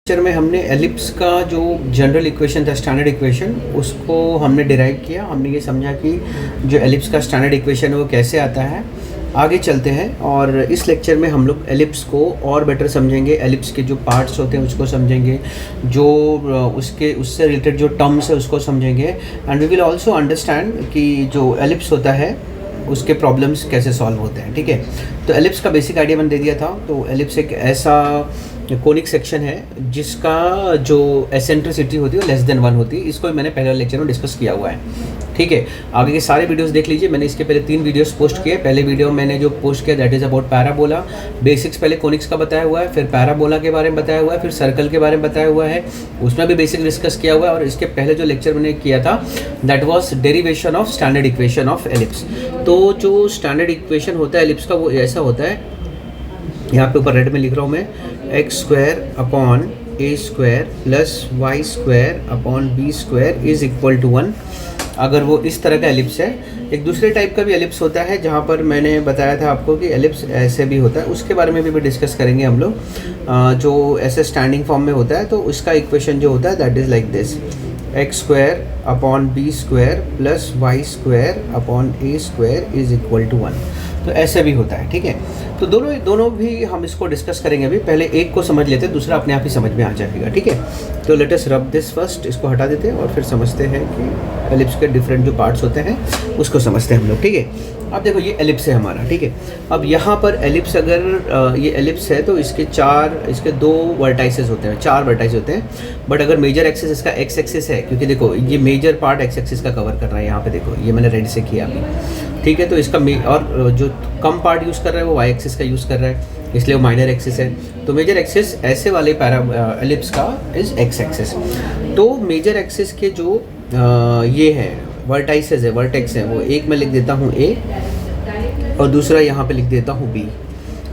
Lecture में हमने ellipse का जो जनरल इक्वेशन था, स्टैंडर्ड इक्वेशन, उसको हमने डिराइव किया। हमने ये समझा कि जो एलिप्स का स्टैंडर्ड इक्वेशन है वो कैसे आता है। आगे चलते हैं और इस लेक्चर में हम लोग एलिप्स को और बेटर समझेंगे। एलिप्स के जो पार्ट्स होते हैं उसको समझेंगे, जो उससे रिलेटेड जो टर्म्स है उसको समझेंगे। And we will also understand कि जो एलिप्स होता है उसके प्रॉब्लम्स कैसे सॉल्व होते हैं। ठीक है, तो एलिप्स का बेसिक आइडिया मैंने दे दिया था। तो एलिप्स एक ऐसा कोनिक सेक्शन है जिसका जो एसेंट्रिसिटी होती है वो लेस देन 1 होती है। इसको मैंने पहले लेक्चर में डिस्कस किया हुआ है। ठीक है, आगे के सारे वीडियोस देख लीजिए। मैंने इसके पहले 3 वीडियोस पोस्ट किए। पहले वीडियो मैंने जो पोस्ट किया that is about parabola. Basics पहले कोनिक्स का बताया हुआ है, फिर पैराबोला के बारे में बताया हुआ है, फिर सर्कल के बारे में बताया हुआ है, उसमें भी बेसिक डिस्कस किया हुआ है। और इसके पहले जो लेक्चर मैंने किया था that was derivation of standard equation of ellipse. तो जो स्टैंडर्ड इक्वेशन होता है एलिप्स का वो ऐसा होता है, यहाँ पे ऊपर रेड में लिख रहा हूँ मैं, x square upon a square plus y square upon b square is equal to 1। अगर वो इस तरह का एलिप्स है। एक दूसरे टाइप का भी एलिप्स होता है जहाँ पर मैंने बताया था आपको कि एलिप्स ऐसे भी होता है, उसके बारे में भी डिस्कस करेंगे हम लोग। जो ऐसे स्टैंडिंग फॉर्म में होता है तो उसका इक्वेशन जो होता है that is like this, x square upon b square plus y square upon a square is equal to 1। तो ऐसे भी होता है। ठीक है, तो दोनों भी हम इसको डिस्कस करेंगे। अभी पहले एक को समझ लेते हैं, दूसरा अपने आप ही समझ में आ जाएगा। ठीक है, तो let us rub this first. इसको हटा देते हैं और फिर समझते हैं कि एलिप्स के डिफरेंट जो पार्ट्स होते हैं उसको समझते हैं हम लोग। ठीक है, अब देखो ये एलिप्स है हमारा। ठीक है, अब यहाँ पर एलिप्स, अगर ये एलिप्स है तो इसके 2 वर्टाइसेस होते हैं, 4 वर्टाइस होते हैं। बट अगर मेजर एक्सिस इसका एक्स एक्सिस है, क्योंकि देखो ये मेजर पार्ट एक्स एक्सिस का कवर कर रहा है। यहाँ पे देखो ये मैंने रेड से किया अभी। ठीक है, तो इसका और जो कम पार्ट यूज़ कर रहा है वो वाई एक्सिस का यूज़ कर रहा है, इसलिए वो माइनर एक्सिस है। तो मेजर एक्सिस ऐसे वाले एलिप्स का इज एक्स एक्सिस। तो मेजर एक्सिस के जो ये है वर्टाइसेस है, वर्टेक्स है, वो एक मैं लिख देता हूँ ए और दूसरा यहाँ पे लिख देता हूँ बी।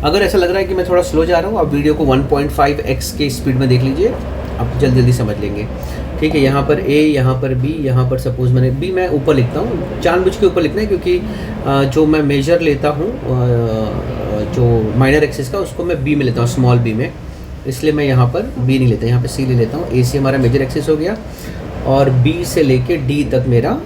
अगर ऐसा लग रहा है कि मैं थोड़ा स्लो जा रहा हूँ, आप वीडियो को 1.5x के स्पीड में देख लीजिए, आप जल्दी समझ लेंगे। ठीक है, यहाँ पर ए, यहाँ पर बी, यहाँ पर सपोज मैंने बी मैं ऊपर लिखता हूँ, जानबूझ के ऊपर लिखना है क्योंकि जो मैं मेजर लेता हूँ जो माइनर एक्सिस का उसको मैं बी में लेता हूँ, स्मॉल बी में, इसलिए मैं यहाँ पर बी नहीं लेता, यहाँ पर सी ले लेता हूँ। ए सी हमारा मेजर एक्सिस हो गया और बी से लेके डी तक मेरा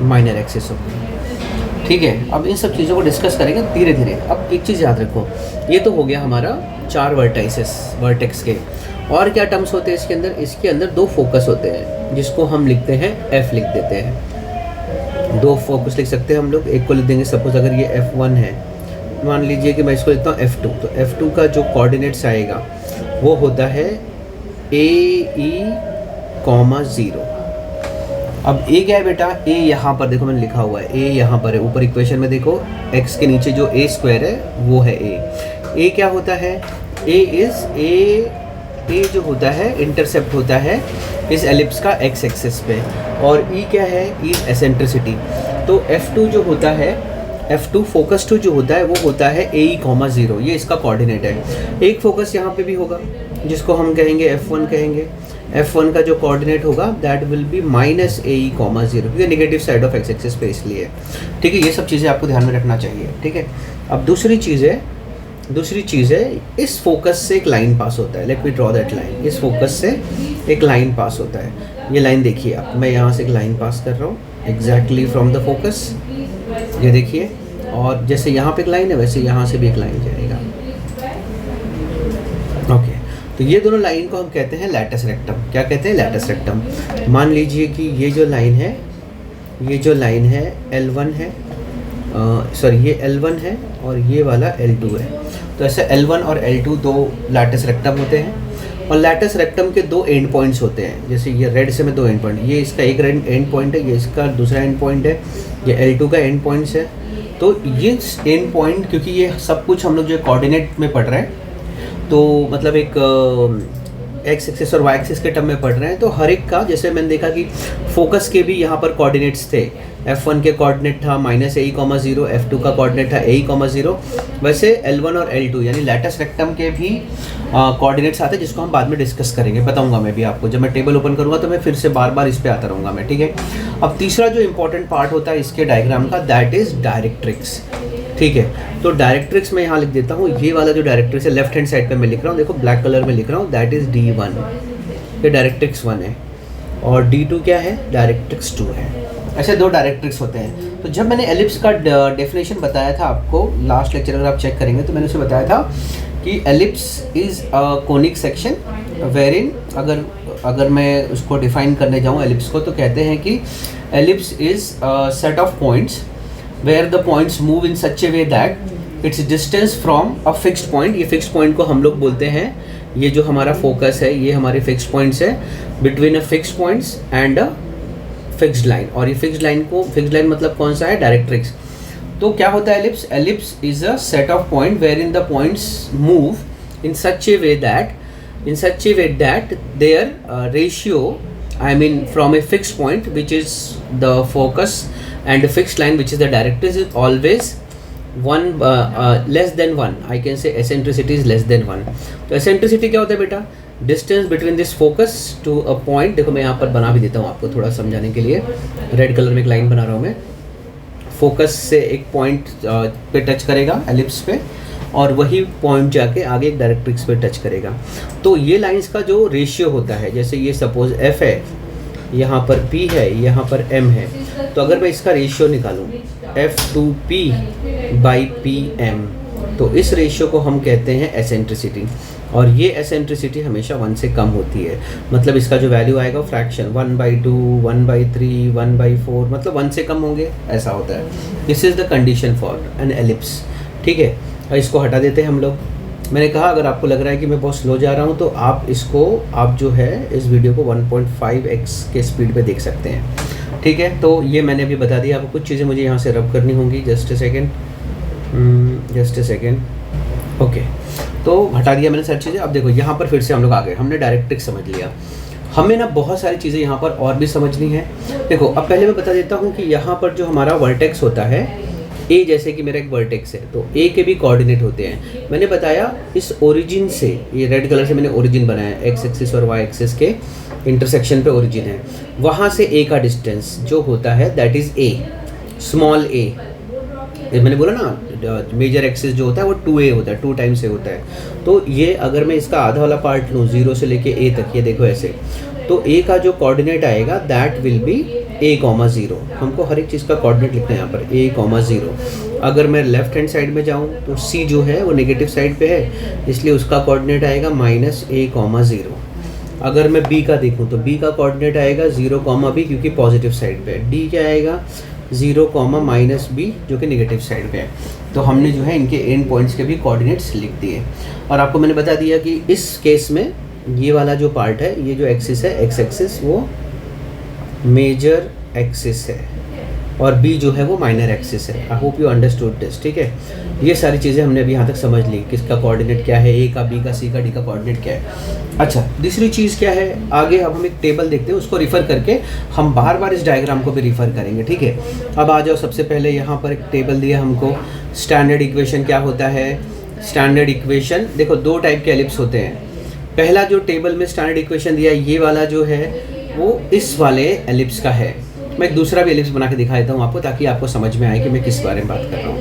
माइनर एक्सिस हो गया। ठीक है, अब इन सब चीज़ों को डिस्कस करेंगे धीरे धीरे। अब एक चीज़ याद रखो, ये तो हो गया हमारा 4 वर्टाइसेस वर्टेक्स के। और क्या टर्म्स होते हैं इसके अंदर? इसके अंदर 2 फोकस होते हैं जिसको हम लिखते हैं F, लिख देते हैं। 2 फोकस लिख सकते हैं हम लोग। एक को लिख देंगे, सपोज अगर ये F1 है, मान लीजिए कि मैं इसको लिखता हूँ F2। तो F2 का जो कोऑर्डिनेट्स आएगा वो होता है AE, 0। अब ए क्या है बेटा? ए यहाँ पर देखो मैंने लिखा हुआ है, ए यहाँ पर है ऊपर इक्वेशन में, देखो x के नीचे जो ए स्क्वायर है वो है ए। क्या होता है? ए जो होता है इंटरसेप्ट होता है इस एलिप्स का x एक्सिस पे, और ई क्या है? ई एसेंट्रिसिटी। तो F2 जो होता है, F2 फोकस 2 जो होता है वो होता है AE, 0। ये इसका कोऑर्डिनेट है। एक फोकस यहाँ पे भी होगा जिसको हम कहेंगे F1 कहेंगे। F1 का जो कोऑर्डिनेट होगा that will B minus AE, 0, क्योंकि negative side of x axis पे, इसलिए। ठीक है, ये सब चीज़ें आपको ध्यान में रखना चाहिए। ठीक है, अब दूसरी चीज़ है इस फोकस से एक लाइन पास होता है। Let me draw that line. इस फोकस से एक लाइन पास होता है। ये लाइन देखिए आप, मैं यहाँ से एक लाइन पास कर रहा हूँ एग्जैक्टली फ्रॉम द फोकस, ये देखिए। और जैसे यहाँ पे एक लाइन है वैसे यहाँ से भी एक लाइन जाएगा। ओके, तो ये दोनों लाइन को हम कहते हैं लैटिस रेक्टम। क्या कहते हैं? Lattice rectum. मान लीजिए कि ये जो लाइन है L1 है, ये L1 है और ये वाला L2 है। तो ऐसे L1 और L2 2 लैटिस रेक्टम होते हैं। और लैटिस रेक्टम के 2 एंड पॉइंट्स होते हैं। जैसे ये रेड से में 2 एंड पॉइंट, ये इसका एक एंड पॉइंट है, ये इसका दूसरा एंड पॉइंट है, ये L2 का एंड पॉइंट्स है। तो ये एंड पॉइंट, क्योंकि ये सब कुछ हम लोग जो कोऑर्डिनेट में पढ़ रहे हैं, तो मतलब एक एक्स एक्सिस और वाई एक्सिस के टर्म में पढ़ रहे हैं, तो हर एक का, जैसे मैंने देखा कि फोकस के भी यहाँ पर कोऑर्डिनेट्स थे। F1 के कोऑर्डिनेट था -AE, 0, F2 का कोऑर्डिनेट था AE, 0, वैसे L1 और L2 यानी लैटिस रेक्टम के भी कोऑर्डिनेट्स आते हैं, जिसको हम बाद में डिस्कस करेंगे। बताऊंगा मैं भी आपको, जब मैं टेबल ओपन करूँगा तो मैं फिर से बार इस पर आता रहूँगा मैं। ठीक है, अब तीसरा जो इंपॉर्टेंट पार्ट होता है इसके डायग्राम का दैट इज़ डायरेक्ट्रिक्स। ठीक है। तो डायरेक्ट्रिक्स मैं यहाँ लिख देता हूँ, ये वाला जो डायरेक्ट्रिक्स है लेफ्ट हैंड साइड पे मैं लिख रहा हूँ, देखो ब्लैक कलर में लिख रहा हूँ, दैट इज़ D1, ये डायरेक्ट्रिक्स 1 है, और D2 क्या है, डायरेक्ट्रिक्स 2 है। ऐसे दो डायरेक्ट्रिक्स होते हैं। तो जब मैंने एलिप्स का डेफिनेशन बताया था आपको लास्ट लेक्चर, अगर आप चेक करेंगे तो मैंने उसे बताया था कि ellipse is a conic section वेरिन, अगर मैं उसको डिफाइन करने जाऊँ एलिप्स को, तो कहते हैं कि ellipse is set of points where the points move in such a way that its distance from a fixed point. ये फिक्स्ड पॉइंट को हम लोग बोलते हैं, ये जो हमारा फोकस है ये हमारे फिक्स्ड पॉइंट्स है, between a fixed points and a fixed line. और ये फिक्स्ड लाइन मतलब कौन सा है, डायरेक्ट्रिक्स। तो क्या होता है ellipse, ellipse is a set of point where in the points move in such a way that their ratio, I mean from a fixed point which is the focus and a fixed line which is the directrix is always less than 1. I can say eccentricity is less than 1. तो eccentricity क्या होता है बेटा, distance between this focus to a point. देखो मैं यहाँ पर बना भी देता हूँ आपको थोड़ा समझाने के लिए, रेड कलर में एक लाइन बना रहा हूँ मैं, फोकस से एक पॉइंट पे टच करेगा एलिप्स पे, और वही पॉइंट जाके आगे एक डायरेक्ट्रिक्स पे टच करेगा। तो ये लाइंस का जो रेशियो होता है, जैसे ये सपोज F है, यहाँ पर P है, यहाँ पर M है, तो अगर मैं इसका रेशियो निकालूँ F2P/PM, तो इस रेशियो को हम कहते हैं एसेंट्रिसिटी। और ये एसेंट्रिसिटी हमेशा 1 से कम होती है, मतलब इसका जो वैल्यू आएगा फ्रैक्शन 1/2, 1/3, 1/4, मतलब 1 से कम होंगे, ऐसा होता है। This is the condition for an ellipse, ठीक है। इसको हटा देते हैं हम लोग। मैंने कहा अगर आपको लग रहा है कि मैं बहुत स्लो जा रहा हूँ, तो आप जो है इस वीडियो को 1.5x के स्पीड पे देख सकते हैं, ठीक है। तो ये मैंने अभी बता दिया आपको, कुछ चीज़ें मुझे यहाँ से रब करनी होंगी, जस्ट ए सेकेंड, ओके। तो हटा दिया मैंने सारी चीज़ें। अब देखो यहाँ पर फिर से हम लोग आ गए, हमने डायरेक्ट्रिक्स समझ लिया, हमें ना बहुत सारी चीज़ें यहाँ पर और भी समझनी है। देखो अब पहले मैं बता देता हूँ कि यहाँ पर जो हमारा वर्टेक्स होता है, ए जैसे कि मेरा एक वर्टेक्स है, तो ए के भी कोऑर्डिनेट होते हैं। मैंने बताया इस ओरिजिन से, ये रेड कलर से मैंने ओरिजिन बनाया, एक्स एक्सिस और वाई एक्सिस के इंटरसेक्शन पे ओरिजिन है, वहाँ से ए का डिस्टेंस जो होता है दैट इज़ ए, स्मॉल ए। मैंने बोला ना मेजर एक्सिस जो होता है वो 2a होता है, 2 टाइम्स ए होता है। तो ये अगर मैं इसका आधा वाला पार्ट लूँ 0 से लेके a तक, ये देखो ऐसे, तो a का जो कोऑर्डिनेट आएगा दैट विल बी a,0। हमको हर एक चीज़ का कोऑर्डिनेट लिखना है यहाँ पर, a,0। अगर मैं लेफ्ट हैंड साइड में जाऊँ तो c जो है वो नेगेटिव साइड पे है, इसलिए उसका कोऑर्डिनेट आएगा -a,0। अगर मैं b का देखूँ तो b का कोऑर्डिनेट आएगा 0,b, क्योंकि पॉजिटिव साइड पे है। d क्या आएगा 0, -b जो कि नेगेटिव साइड पे है। तो हमने जो है इनके एंड पॉइंट्स के भी कोऑर्डिनेट्स लिख दिए। और आपको मैंने बता दिया कि इस केस में ये वाला जो पार्ट है, ये जो एक्सिस है, एक्स एक्सिस, वो मेजर एक्सिस है, और बी जो है वो माइनर एक्सिस है। I hope you understood this, ठीक है। ये सारी चीज़ें हमने अभी यहाँ तक समझ ली, किसका कोऑर्डिनेट क्या है, ए का, बी का, सी का, डी का कोऑर्डिनेट क्या है। अच्छा, दूसरी चीज़ क्या है, आगे अब हम एक टेबल देखते हैं, उसको रिफ़र करके हम बार बार इस डायग्राम को भी रिफ़र करेंगे, ठीक है। अब आ जाओ, सबसे पहले यहाँ पर एक टेबल दिया हमको, स्टैंडर्ड इक्वेशन क्या होता है। स्टैंडर्ड इक्वेशन देखो 2 टाइप के एलिप्स होते हैं। पहला जो टेबल में स्टैंडर्ड इक्वेशन दिया, ये वाला जो है वो इस वाले एलिप्स का है। मैं एक दूसरा भी एलिप्स बना के दिखा देता हूँ आपको, ताकि आपको समझ में आए कि मैं किस बारे में बात कर रहा हूँ।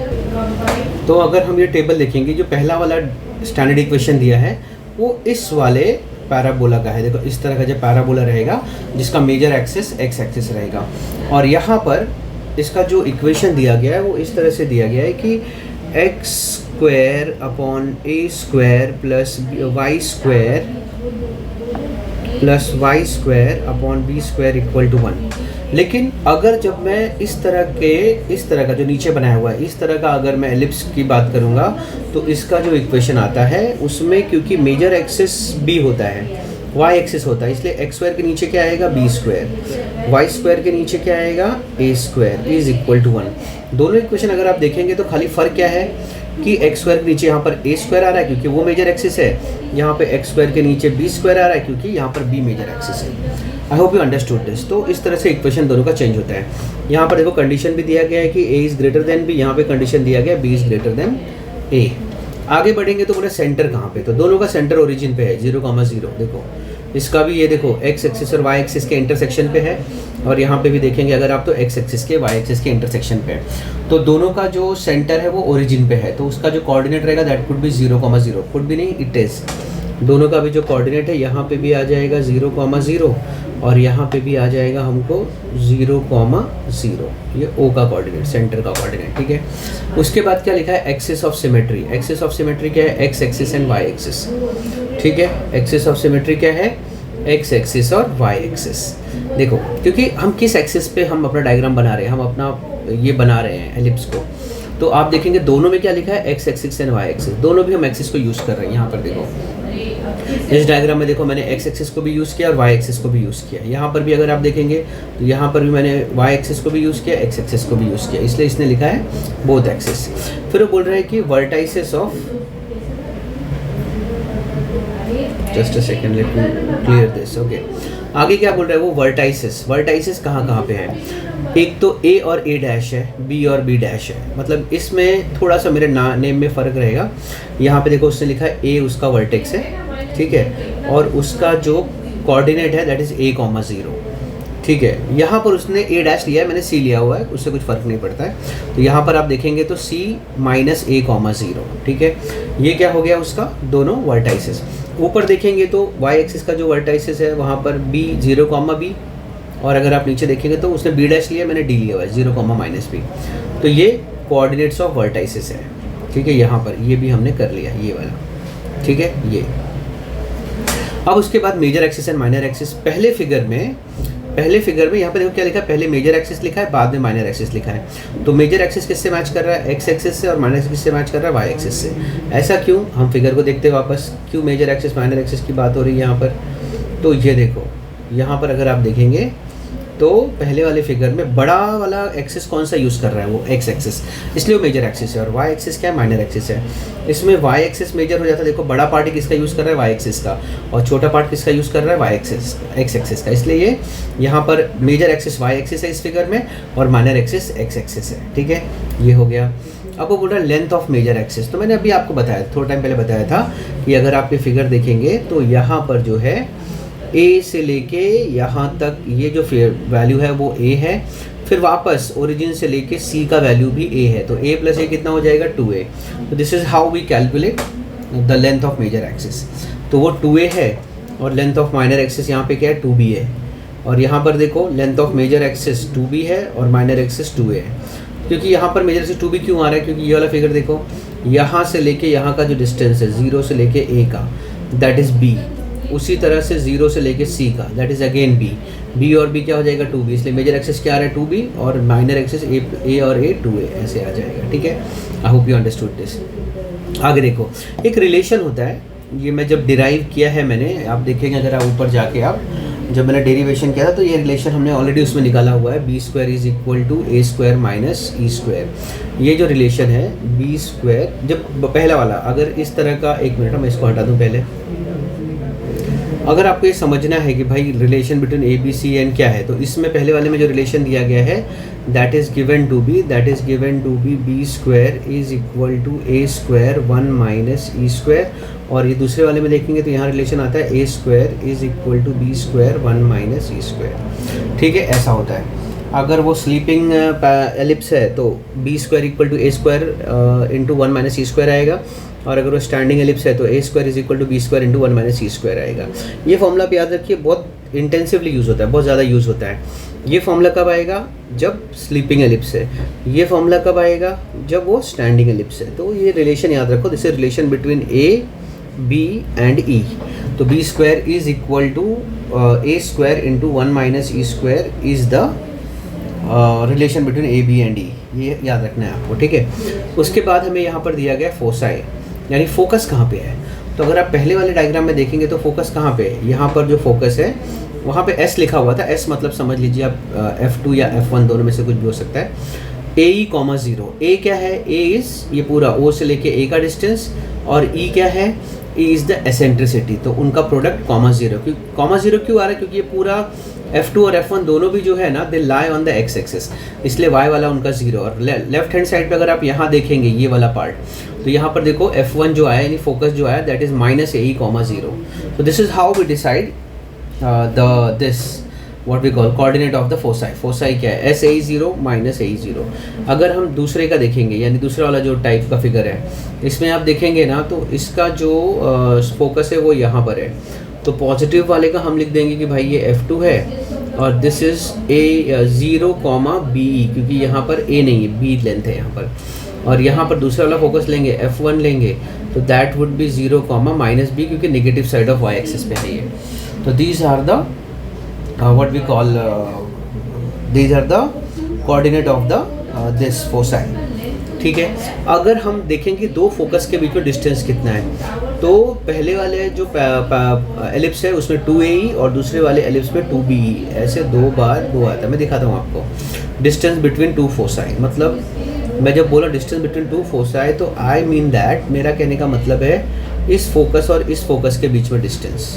तो अगर हम ये टेबल देखेंगे, जो पहला वाला स्टैंडर्ड इक्वेशन दिया है वो इस वाले पैराबोला का है। देखो इस तरह का जो पैराबोला रहेगा, जिसका मेजर एक्सिस एक्स एक्सिस रहेगा, और यहाँ पर इसका जो इक्वेशन दिया गया है वो इस तरह से दिया गया है कि x² upon a² plus y² upon b² equal to 1। लेकिन अगर जब मैं इस तरह का जो नीचे बनाया हुआ है, इस तरह का अगर मैं एलिप्स की बात करूँगा, तो इसका जो इक्वेशन आता है उसमें, क्योंकि मेजर एक्सिस b होता है, y एक्सिस होता है, इसलिए x² के नीचे क्या आएगा b², y² के नीचे क्या आएगा a² इज इक्वल टू 1। दोनों इक्वेशन अगर आप देखेंगे तो खाली फ़र्क क्या है कि x² के नीचे यहाँ पर a² आ रहा है क्योंकि वो मेजर एक्सिस है, यहाँ पे x² के नीचे b² आ रहा है क्योंकि यहाँ पर b मेजर एक्सिस है। I hope you understood this. तो इस तरह से इक्वेशन दोनों का चेंज होता है। यहाँ पर देखो कंडीशन भी दिया गया है कि a is greater than b, यहाँ पे कंडीशन दिया गया b is greater than a। आगे बढ़ेंगे तो बोले सेंटर कहाँ पे, तो दोनों का सेंटर ओरिजिन पे है 0,0। देखो इसका भी ये देखो एक्स एक्सिस और वाई एक्सिस के इंटरसेक्शन पे है, और यहाँ पे भी देखेंगे अगर आप तो एक्स एक्सिस के वाई एक्सिस के इंटरसेक्शन पे है। तो दोनों का जो सेंटर है वो ओरिजिन पे है, तो उसका जो कोऑर्डिनेट रहेगा दैट कुड बी 0,0, कुड भी नहीं, इट इज़। दोनों का भी जो कोऑर्डिनेट है यहाँ पे भी आ जाएगा 0,0 और यहाँ पे भी आ जाएगा हमको 0,0, ये ओ का कोऑर्डिनेट, सेंटर का कोऑर्डिनेट, ठीक है। उसके बाद क्या लिखा है, axis of symmetry. Axis of symmetry क्या है, x axis and y axis, ठीक है। एक्सिस ऑफ सिमेट्री क्या है, एक्स एक्सिस और वाई एक्सिस। देखो क्योंकि हम किस एक्सिस पे हम अपना डायग्राम बना रहे हैं, हम अपना ये बना रहे हैं एलिप्स को, तो आप देखेंगे दोनों में क्या लिखा है, x axis and y axis, दोनों भी हम एक्सिस को यूज़ कर रहे हैं। यहाँ पर देखो इस डायग्राम में देखो मैंने एक्स एक्सिस को भी यूज़ किया और वाई एक्सिस को भी यूज़ किया। यहाँ पर भी अगर आप देखेंगे तो यहाँ पर भी मैंने वाई एक्सिस को भी यूज़ किया, एक्स एक्सिस को भी यूज़ किया, इसलिए इसने लिखा है बोथ एक्सिस। फिर वो बोल रहा है कि vertices of, just a second let me clear this, okay. आगे क्या बोल रहा है वो, वर्टाइसेस। वर्टाइसेस कहाँ कहाँ पे है, एक तो ए और ए डैश है, बी और बी डैश है, मतलब इसमें थोड़ा सा मेरे नेम में फ़र्क रहेगा। यहाँ पे देखो उसने लिखा है ए उसका वर्टेक्स है, ठीक है, और उसका जो कोऑर्डिनेट है दैट इज़ a,0, ठीक है। यहाँ पर उसने ए डैश लिया है, मैंने सी लिया हुआ है, उससे कुछ फ़र्क नहीं पड़ता है। तो यहाँ पर आप देखेंगे तो C - a,0, ठीक है। ये क्या हो गया उसका, दोनों वर्टाइसेस। ऊपर देखेंगे तो वाई एक्सिस का जो वर्टाइसेस है वहाँ पर B 0,b, और अगर आप नीचे देखेंगे तो उसने B डैश लिया, मैंने D लिया हुआ है 0,-b। तो ये कोऑर्डिनेट्स ऑफ वर्टाइसेस है, ठीक है। यहाँ पर ये भी हमने कर लिया, ये वाला, ठीक है, ये। अब उसके बाद major axis and minor axis. पहले फिगर में यहाँ पे देखो क्या लिखा है, पहले मेजर एक्सिस लिखा है, बाद में माइनर एक्सिस लिखा है। तो मेजर एक्सिस किससे मैच कर रहा है, एक्स एक्सिस से, और माइनर एक्सिस किससे मैच कर रहा है, वाई एक्सिस से। ऐसा क्यों, हम फिगर को देखते वापस, क्यों मेजर एक्सिस माइनर एक्सिस की बात हो रही है यहाँ पर। तो ये देखो यहाँ पर अगर आप देखेंगे तो पहले वाले फिगर में बड़ा वाला एक्सिस कौन सा यूज़ कर रहा है, वो एक्स एक्सिस, इसलिए वो मेजर एक्सिस है। और वाई एक्सिस क्या है, माइनर एक्सिस है। इसमें वाई एक्सिस मेजर हो जाता है, देखो बड़ा पार्ट किसका यूज़ कर रहा है, वाई एक्सिस का, और छोटा पार्ट किसका यूज़ कर रहा है, वाई एक्सिस, एक्स एक्सिस का। इसलिए ये यहाँ पर मेजर एक्सिस वाई एक्सिस है इस फिगर में, और माइनर एक्सिस एक्स एक्सिस है, ठीक है। ये हो गया। अब वो बोल रहा है लेंथ ऑफ मेजर एक्सिस। तो मैंने अभी आपको बताया, थोड़ा टाइम पहले बताया था कि अगर आप ये फिगर देखेंगे तो यहाँ पर जो है ए से लेके यहाँ तक ये जो वैल्यू है वो ए है, फिर वापस ओरिजिन से लेके सी का वैल्यू भी ए है, तो a + a कितना हो जाएगा, 2a। तो this is how we calculate the length of major axis. तो वो 2a है, और लेंथ ऑफ माइनर एक्सिस यहाँ पे क्या है, 2b है। और यहाँ पर देखो length of major axis 2b है और माइनर एक्सिस 2a है। क्योंकि यहाँ पर मेजर एक्सिस 2b क्यों आ रहा है, क्योंकि ये वाला फिगर देखो, यहाँ से लेके यहाँ का जो डिस्टेंस है 0 से लेके a का, दैट इज़ b। उसी तरह से 0 से लेके C का, दैट इज़ अगेन B और B क्या हो जाएगा, 2B। इसलिए मेजर एक्सिस क्या आ रहा है, 2B, और माइनर एक्सिस A और A 2A, ऐसे आ जाएगा, ठीक है। I hope you understood this. आगे देखो एक रिलेशन होता है, ये मैं जब डिराइव किया है मैंने, आप देखेंगे अगर आप ऊपर जाके आप जब मैंने डेरिवेशन किया था तो ये रिलेशन हमने ऑलरेडी उसमें निकाला हुआ है, b² = a² - e²। ये जो रिलेशन है b², जब पहला वाला, अगर इस तरह का, एक मिनट मैं इसको हटा दूँ पहले। अगर आपको ये समझना है कि भाई relation between a b c n क्या है, तो इसमें पहले वाले में जो रिलेशन दिया गया है that is given to be b² = a² 1 - e²। और ये दूसरे वाले में देखेंगे तो यहाँ रिलेशन आता है a² = b² 1 - e², ठीक है। ऐसा होता है। अगर वो स्लीपिंग एलिप्स है तो b² = a² × 1 - e² आएगा, और अगर वो स्टैंडिंग एलिप्स है तो a² = b² × 1 - e² आएगा। ये फॉर्मूला आप याद रखिए, बहुत इंटेंसिवली यूज़ होता है, बहुत ज़्यादा यूज़ होता है। ये फॉर्मूला कब आएगा, जब स्लीपिंग एलिप्स है। ये फॉर्मूला कब आएगा, जब वो स्टैंडिंग एलिप्स है। तो ये रिलेशन याद रखो, this is relation between a, b and e। तो b² = a² × 1 - e² is the relation between a, b and e। ये याद रखना है आपको, ठीक है। उसके बाद हमें यहाँ पर दिया गया फोसाई, यानी फोकस कहाँ पे है। तो अगर आप पहले वाले डायग्राम में देखेंगे तो फोकस कहाँ पे है, यहाँ पर जो फोकस है वहाँ पे S लिखा हुआ था। S मतलब समझ लीजिए आप F2 या F1 दोनों में से कुछ भी हो सकता है। AE, 0। A क्या है, A इज़ ये पूरा O से लेके A का डिस्टेंस, और E क्या है, E इज़ द एसेंट्रिसिटी। तो उनका प्रोडक्ट 0 क्यों आ रहा है, क्योंकि ये पूरा F2 और F1 दोनों भी जो है ना, they lie on the x axis, इसलिए y वाला उनका 0। और लेफ्ट हैंड साइड पे अगर आप यहाँ देखेंगे ये वाला पार्ट, तो यहाँ पर देखो F1 जो आया, यानी फोकस जो आया, दैट इज -AE, 0। तो this is how we decide the this what we call coordinate of the foci. Foci क्या है? S a zero minus a zero. अगर हम दूसरे का देखेंगे यानी दूसरा वाला जो टाइप का फिगर है, इसमें आप देखेंगे ना तो इसका जो फोकस है वो यहाँ पर है. तो पॉजिटिव वाले का हम लिख देंगे कि भाई ये F2 है और this is a zero comma b e, क्योंकि यहाँ पर ए नहीं है, बी लेंथ है यहाँ पर. और यहाँ पर दूसरा वाला फोकस लेंगे F1 लेंगे तो that would be zero comma minus b, क्योंकि negative side of y axis पे है ये. तो these are the what we call these are the coordinate of the this foci. ठीक है. अगर हम देखेंगे दो फोकस के बीच में डिस्टेंस कितना है, तो पहले वाले जो एलिप्स है उसमें 2AE और दूसरे वाले एलिप्स में 2BE, ऐसे दो बार दो आता है. मैं दिखाता हूँ आपको. डिस्टेंस बिटवीन टू फोसाई, मतलब मैं जब बोला डिस्टेंस बिटवीन टू फोसाई तो आई मीन दैट, मेरा कहने का मतलब है इस फोकस और इस फोकस के बीच में डिस्टेंस.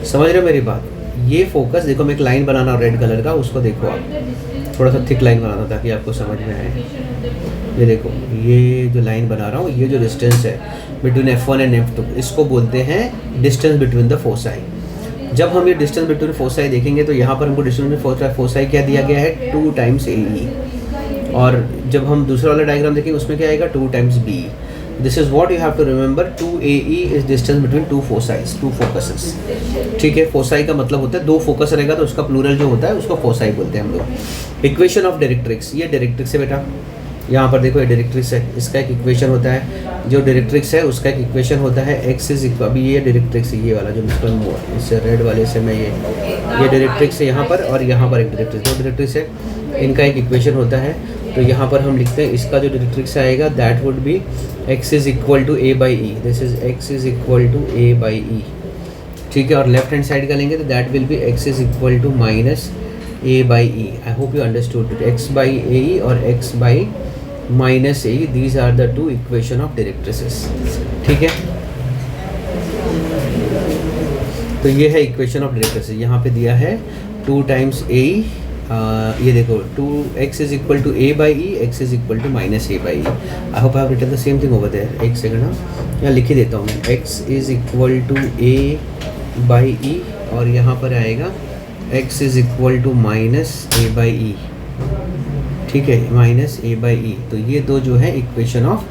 समझ रहे हो मेरी बात? ये फोकस देखो, मैं एक लाइन बनाना रेड कलर का, उसको देखो आप, थोड़ा सा थिक लाइन बनाना ताकि आपको समझ में आए. ये देखो, ये जो लाइन बना रहा हूँ, ये जो डिस्टेंस है बिटवीन F1 एंड F2, इसको बोलते हैं डिस्टेंस बिटवीन द फोसाई. जब हम ये डिस्टेंस बिटवीन फोसाई देखेंगे तो यहाँ पर हमको डिस्टेंस बिटवीन फोसाई क्या दिया गया है? 2 टाइम्स AE. और जब हम दूसरा वाला डायग्राम देखेंगे उसमें क्या आएगा? 2 times BE. This is what you have to remember. 2AE is distance between two foci, two focuses. ठीक है. फोसाई का मतलब होता है दो फोकस रहेगा तो उसका प्लूरल जो होता है उसको फोसाई बोलते हैं हम लोग. इक्वेशन ऑफ डायरेक्ट्रिक्स, ये डायरेक्ट्रिक्स है बेटा. यहाँ पर देखो ये डायरेक्ट्रिक्स है, इसका एक इक्वेशन होता है. जो डायरेक्ट्रिक्स है उसका एक इक्वेशन होता है एक्स इज इक्वल, अभी ये डायरेक्ट्रिक्स है, ये वाला जो मतलब इससे रेड वाले से मैं ये डायरेक्ट्रिक्स है यहाँ पर और यहाँ पर एक डायरेक्ट्रिक्स, दो डायरेक्ट्रिक्स है, इनका एक इक्वेशन होता है. तो यहाँ पर हम लिखते हैं इसका जो डायरेक्ट्रिक्स आएगा that would be x is equal to a by e. This is x is equal to a by e. ठीक है. और लेफ्ट हैंड साइड का लेंगे तो that will be x is equal to minus a by e. I hope you understood it. X by a e और x by minus a e, these are the two equation of directrices. ठीक है. तो ये है equation of directrices. यहाँ पे दिया है 2 टाइम्स ए ई. ये देखो 2x is equal to a by e, x is equal to minus a by e. I hope I have written the same thing over there. एक सेकंड ना, यहाँ लिख ही देता हूँ मैं. x is equal to a by e और यहाँ पर आएगा x is equal to minus a by e. ठीक है, माइनस ए बाई ई. तो ये दो जो है इक्वेशन ऑफ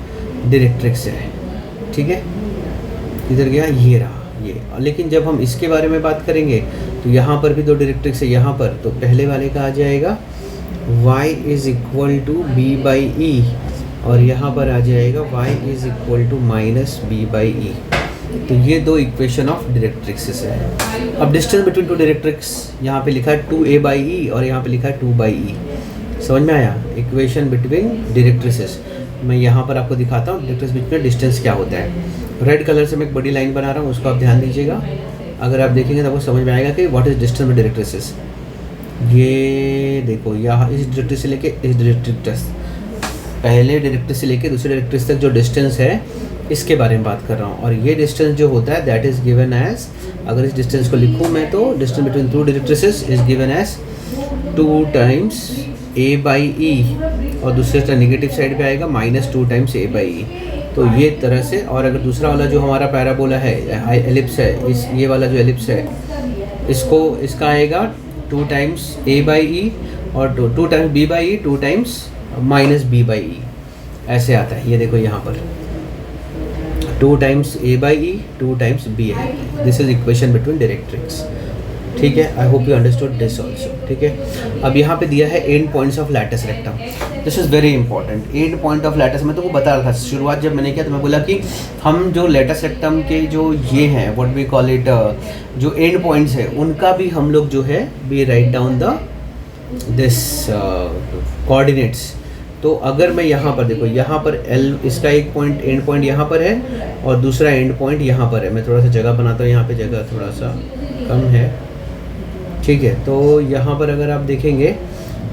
डायरेक्ट्रिक्स है. ठीक है. इधर गया, ये रहा ये. लेकिन जब हम इसके बारे में बात करेंगे तो यहाँ पर भी दो डायरेक्ट्रिक्स है. यहाँ पर तो पहले वाले का आ जाएगा y is equal to b by e और यहाँ पर आ जाएगा y is equal to minus b by e. तो ये दो इक्वेशन ऑफ डायरेक्ट्रिक्स है. अब डिस्टेंस बिटवीन टू डायरेक्ट्रिक्स यहाँ पे लिखा है 2a बाई ई और यहाँ पे लिखा है 2 बाई ई. समझ में आया? Equation between directrices. मैं यहाँ पर आपको दिखाता हूँ डायरेक्ट्रिक्स बीच में डिस्टेंस क्या होता है. रेड कलर से मैं एक बड़ी लाइन बना रहा हूँ, उसको आप ध्यान दीजिएगा. अगर आप देखेंगे तो आपको समझ में आएगा कि what is distance with directrices. ये देखो, यहाँ इस डायरेक्ट्रिस से लेके इस डायरेक्ट्रिस, पहले डायरेक्ट्रिस से लेके दूसरे डायरेक्ट्रिस तक जो डिस्टेंस है इसके बारे में बात कर रहा हूँ. और ये डिस्टेंस जो होता है दैट इज़ गिवन एज, अगर इस डिस्टेंस को लिखूँ मैं तो distance between two directrices is given as 2 times a by e और दूसरे तरह नेगेटिव साइड पे आएगा minus 2 times a by e. तो ये तरह से. और अगर दूसरा वाला जो हमारा पैराबोला है, एलिप्स है, इस ये वाला जो एलिप्स है इसको, इसका आएगा 2 टाइम्स ए बाई ई और 2 times b by e, 2 times minus b by e, ऐसे आता है. ये देखो यहाँ पर 2 times a by e, 2 times b है. This is equation between directrix. ठीक है. I hope you understood this also. ठीक है. अब यहाँ पे दिया है end points of latus rectum. This is very important. End point of latus मैं तो वो बता रहा था शुरुआत जब मैंने किया तो मैं बोला कि हम जो लैटिस रेक्टम के जो ये हैं व्हाट वी कॉल इट, जो एंड पॉइंट्स है उनका भी हम लोग जो है we write down the this coordinates. तो अगर मैं यहाँ पर देखो, यहाँ पर एल, इसका एक पॉइंट एंड पॉइंट यहाँ पर है और दूसरा एंड पॉइंट यहाँ पर है. मैं थोड़ा सा जगह बनाता हूँ, यहाँ पे जगह थोड़ा सा कम है. ठीक है. तो यहाँ पर अगर आप देखेंगे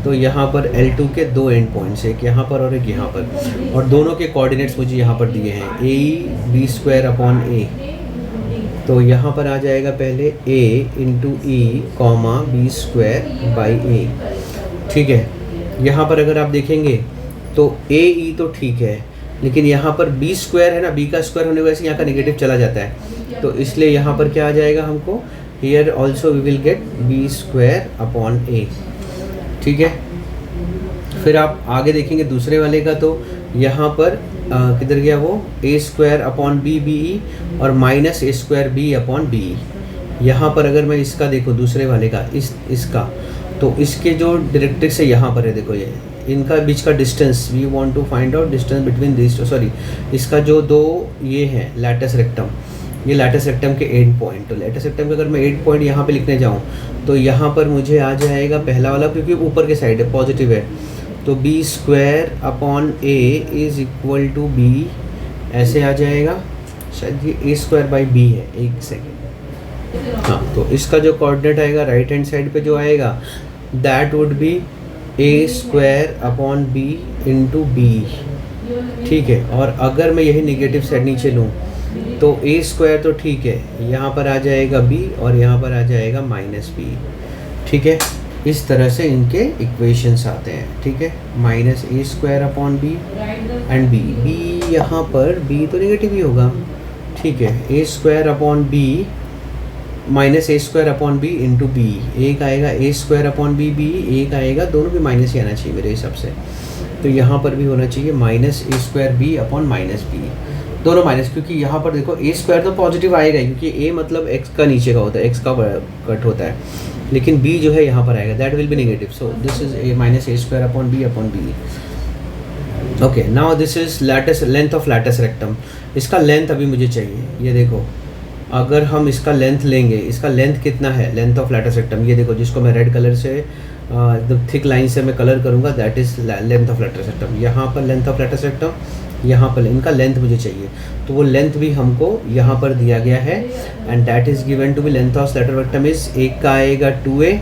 तो यहाँ पर L2 के 2 एंड पॉइंट्स, एक यहाँ पर और एक यहाँ पर, और दोनों के कोऑर्डिनेट्स मुझे यहाँ पर दिए हैं a b square upon a. तो यहाँ पर आ जाएगा पहले a into e comma b square by a. ठीक है. यहाँ पर अगर आप देखेंगे तो ए ई तो ठीक है, लेकिन यहाँ पर बी स्क्वायर है ना, बी का स्क्वायर होने की वजह से यहाँ का नेगेटिव चला जाता है. तो इसलिए यहाँ पर क्या आ जाएगा हमको here also we will get b square upon a, ठीक है। फिर आप आगे देखेंगे दूसरे वाले का, तो यहाँ पर किधर गया वो, a square upon b b e और minus a square b upon b e. यहाँ पर अगर मैं इसका देखूँ दूसरे वाले का, इसका, तो इसके जो डायरेक्ट्रिक्स है यहाँ पर है, देखो ये इनका बीच का distance, we want to find out distance between this, sorry इसका जो दो ये है लैटिस रेक्टम, ये लैटिस रेक्टम के एंड पॉइंट, तो लैटिस रेक्टम के अगर मैं एंड पॉइंट यहाँ पे लिखने जाऊँ तो यहाँ पर मुझे आ जाएगा पहला वाला, क्योंकि ऊपर के साइड है पॉजिटिव है, तो b square upon a is equal to b, ऐसे आ जाएगा। शायद ये ए स्क्वायर बाई बी है, एक सेकेंड, हाँ। तो इसका जो कोऑर्डिनेट आएगा राइट हैंड साइड पे जो आएगा that would be a square upon b into b, ठीक है। और अगर मैं यही निगेटिव साइड नीचे लूँ तो ए स्क्वायर तो ठीक है, यहाँ पर आ जाएगा बी और यहाँ पर आ जाएगा माइनस बी, ठीक है। इस तरह से इनके इक्वेशंस आते हैं, ठीक है। Minus a square upon b and b, b यहाँ पर बी तो नेगेटिव ही होगा, ठीक है। A square upon b minus a square upon b into b, एक आएगा a square upon b b, एक आएगा, दोनों भी माइनस ही आना चाहिए मेरे हिसाब से, तो यहाँ पर भी होना चाहिए minus a square b upon minus b, दोनों माइनस, क्योंकि यहाँ पर देखो ए स्क्वायर तो पॉजिटिव आएगा क्योंकि ए मतलब एक्स का नीचे का होता है, एक्स का कट होता है, लेकिन बी जो है यहाँ पर आएगा that will be negative, so this is a minus a square upon b. Okay, now this is latus, length of latus rectum. इसका लेंथ अभी मुझे चाहिए, ये देखो अगर हम इसका लेंथ लेंगे, इसका लेंथ कितना है, लेंथ ऑफ लैटिस रेक्टम, ये देखो जिसको मैं रेड कलर से एकदम थिक लाइन से मैं कलर करूँगा, that is length of latus rectum. यहाँ पर लेंथ ऑफ लैटिस रेक्टम, यहाँ पर इनका लेंथ मुझे चाहिए, तो वो लेंथ भी हमको यहाँ पर दिया गया है and that is given to be length of latus rectum is, एक का आएगा 2a,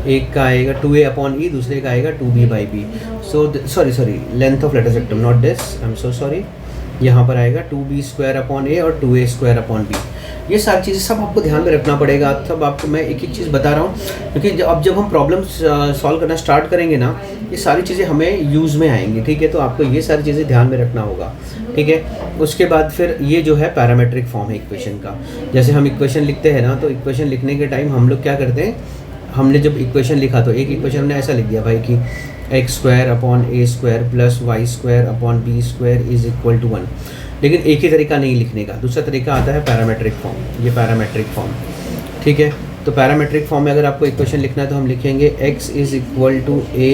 एक का आएगा 2a अपॉन ई, दूसरे का आएगा 2b by b. So sorry length of latus rectum not this, I am so sorry, यहाँ पर आएगा 2b स्क्वायर अपॉन ए और 2a स्क्वायर अपॉन बी। ये सारी चीज़ें सब आपको ध्यान में रखना पड़ेगा, सब आपको मैं एक एक चीज़ बता रहा हूँ, क्योंकि जब हम प्रॉब्लम सॉल्व करना स्टार्ट करेंगे ना, ये सारी चीज़ें हमें यूज़ में आएंगी, ठीक है। तो आपको ये सारी चीज़ें ध्यान में रखना होगा, ठीक है। उसके बाद फिर ये जो है पैरामेट्रिक फॉर्म है इक्वेशन का, जैसे हम इक्वेशन लिखते हैं ना, तो इक्वेशन लिखने के टाइम हम लोग क्या करते हैं, हमने जब इक्वेशन लिखा तो एक इक्वेशन हमने ऐसा लिख दिया भाई कि x square upon a square plus y square upon b square is equal to 1, लेकिन एक ही तरीका नहीं लिखने का, दूसरा तरीका आता है पैरामेट्रिक फॉर्म, ये पैरामेट्रिक फॉर्म, ठीक है। तो पैरामेट्रिक फॉर्म में अगर आपको इक्वेशन लिखना है तो हम लिखेंगे x is equal to a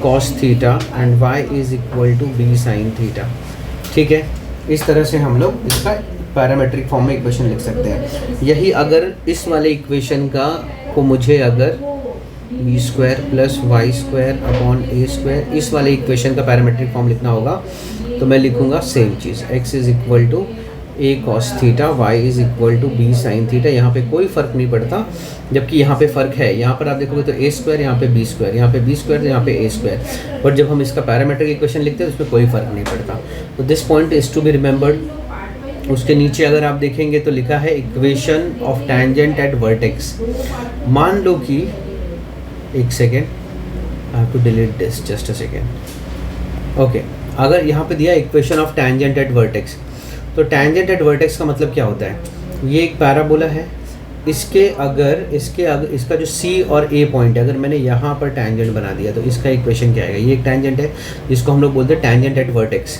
cos theta and y is equal to b sin theta, ठीक है। इस तरह से हम लोग इसका पैरामेट्रिक फॉर्म में इक्वेशन लिख सकते हैं। यही अगर इस वाले इक्वेशन का को मुझे अगर b square plus y square upon a square, इस वाले इक्वेशन का पैरामेट्रिक फॉर्म लिखना होगा, तो मैं लिखूंगा सेम चीज़, x is equal to a cos theta, y is equal to b sin theta. यहाँ पे कोई फ़र्क नहीं पड़ता, जबकि यहाँ पे फ़र्क है, यहाँ पर आप देखोगे तो a स्क्वायर, यहाँ पे b स्क्वायर, यहाँ पे b स्क्वायर, तो यहाँ पे a स्क्वायर, बट जब हम इसका पैरामेट्रिक इक्वेशन लिखते हैं तो उसमें कोई फ़र्क नहीं पड़ता। तो this point is to be remembered. उसके नीचे अगर आप देखेंगे तो लिखा है equation of tangent at vertex. मान लो कि एक second, I have to delete this, just a second. Okay, अगर यहाँ पे दिया equation of tangent at vertex, तो टैंजेंट एट वर्टेक्स का मतलब क्या होता है, ये एक पैराबोला है, इसके अगर इसका जो C और A पॉइंट है, अगर मैंने यहाँ पर टैंजेंट बना दिया तो इसका इक्वेशन क्या आएगा, ये एक टैंजेंट है जिसको हम लोग बोलते हैं टैंजेंट एट वर्टेक्स।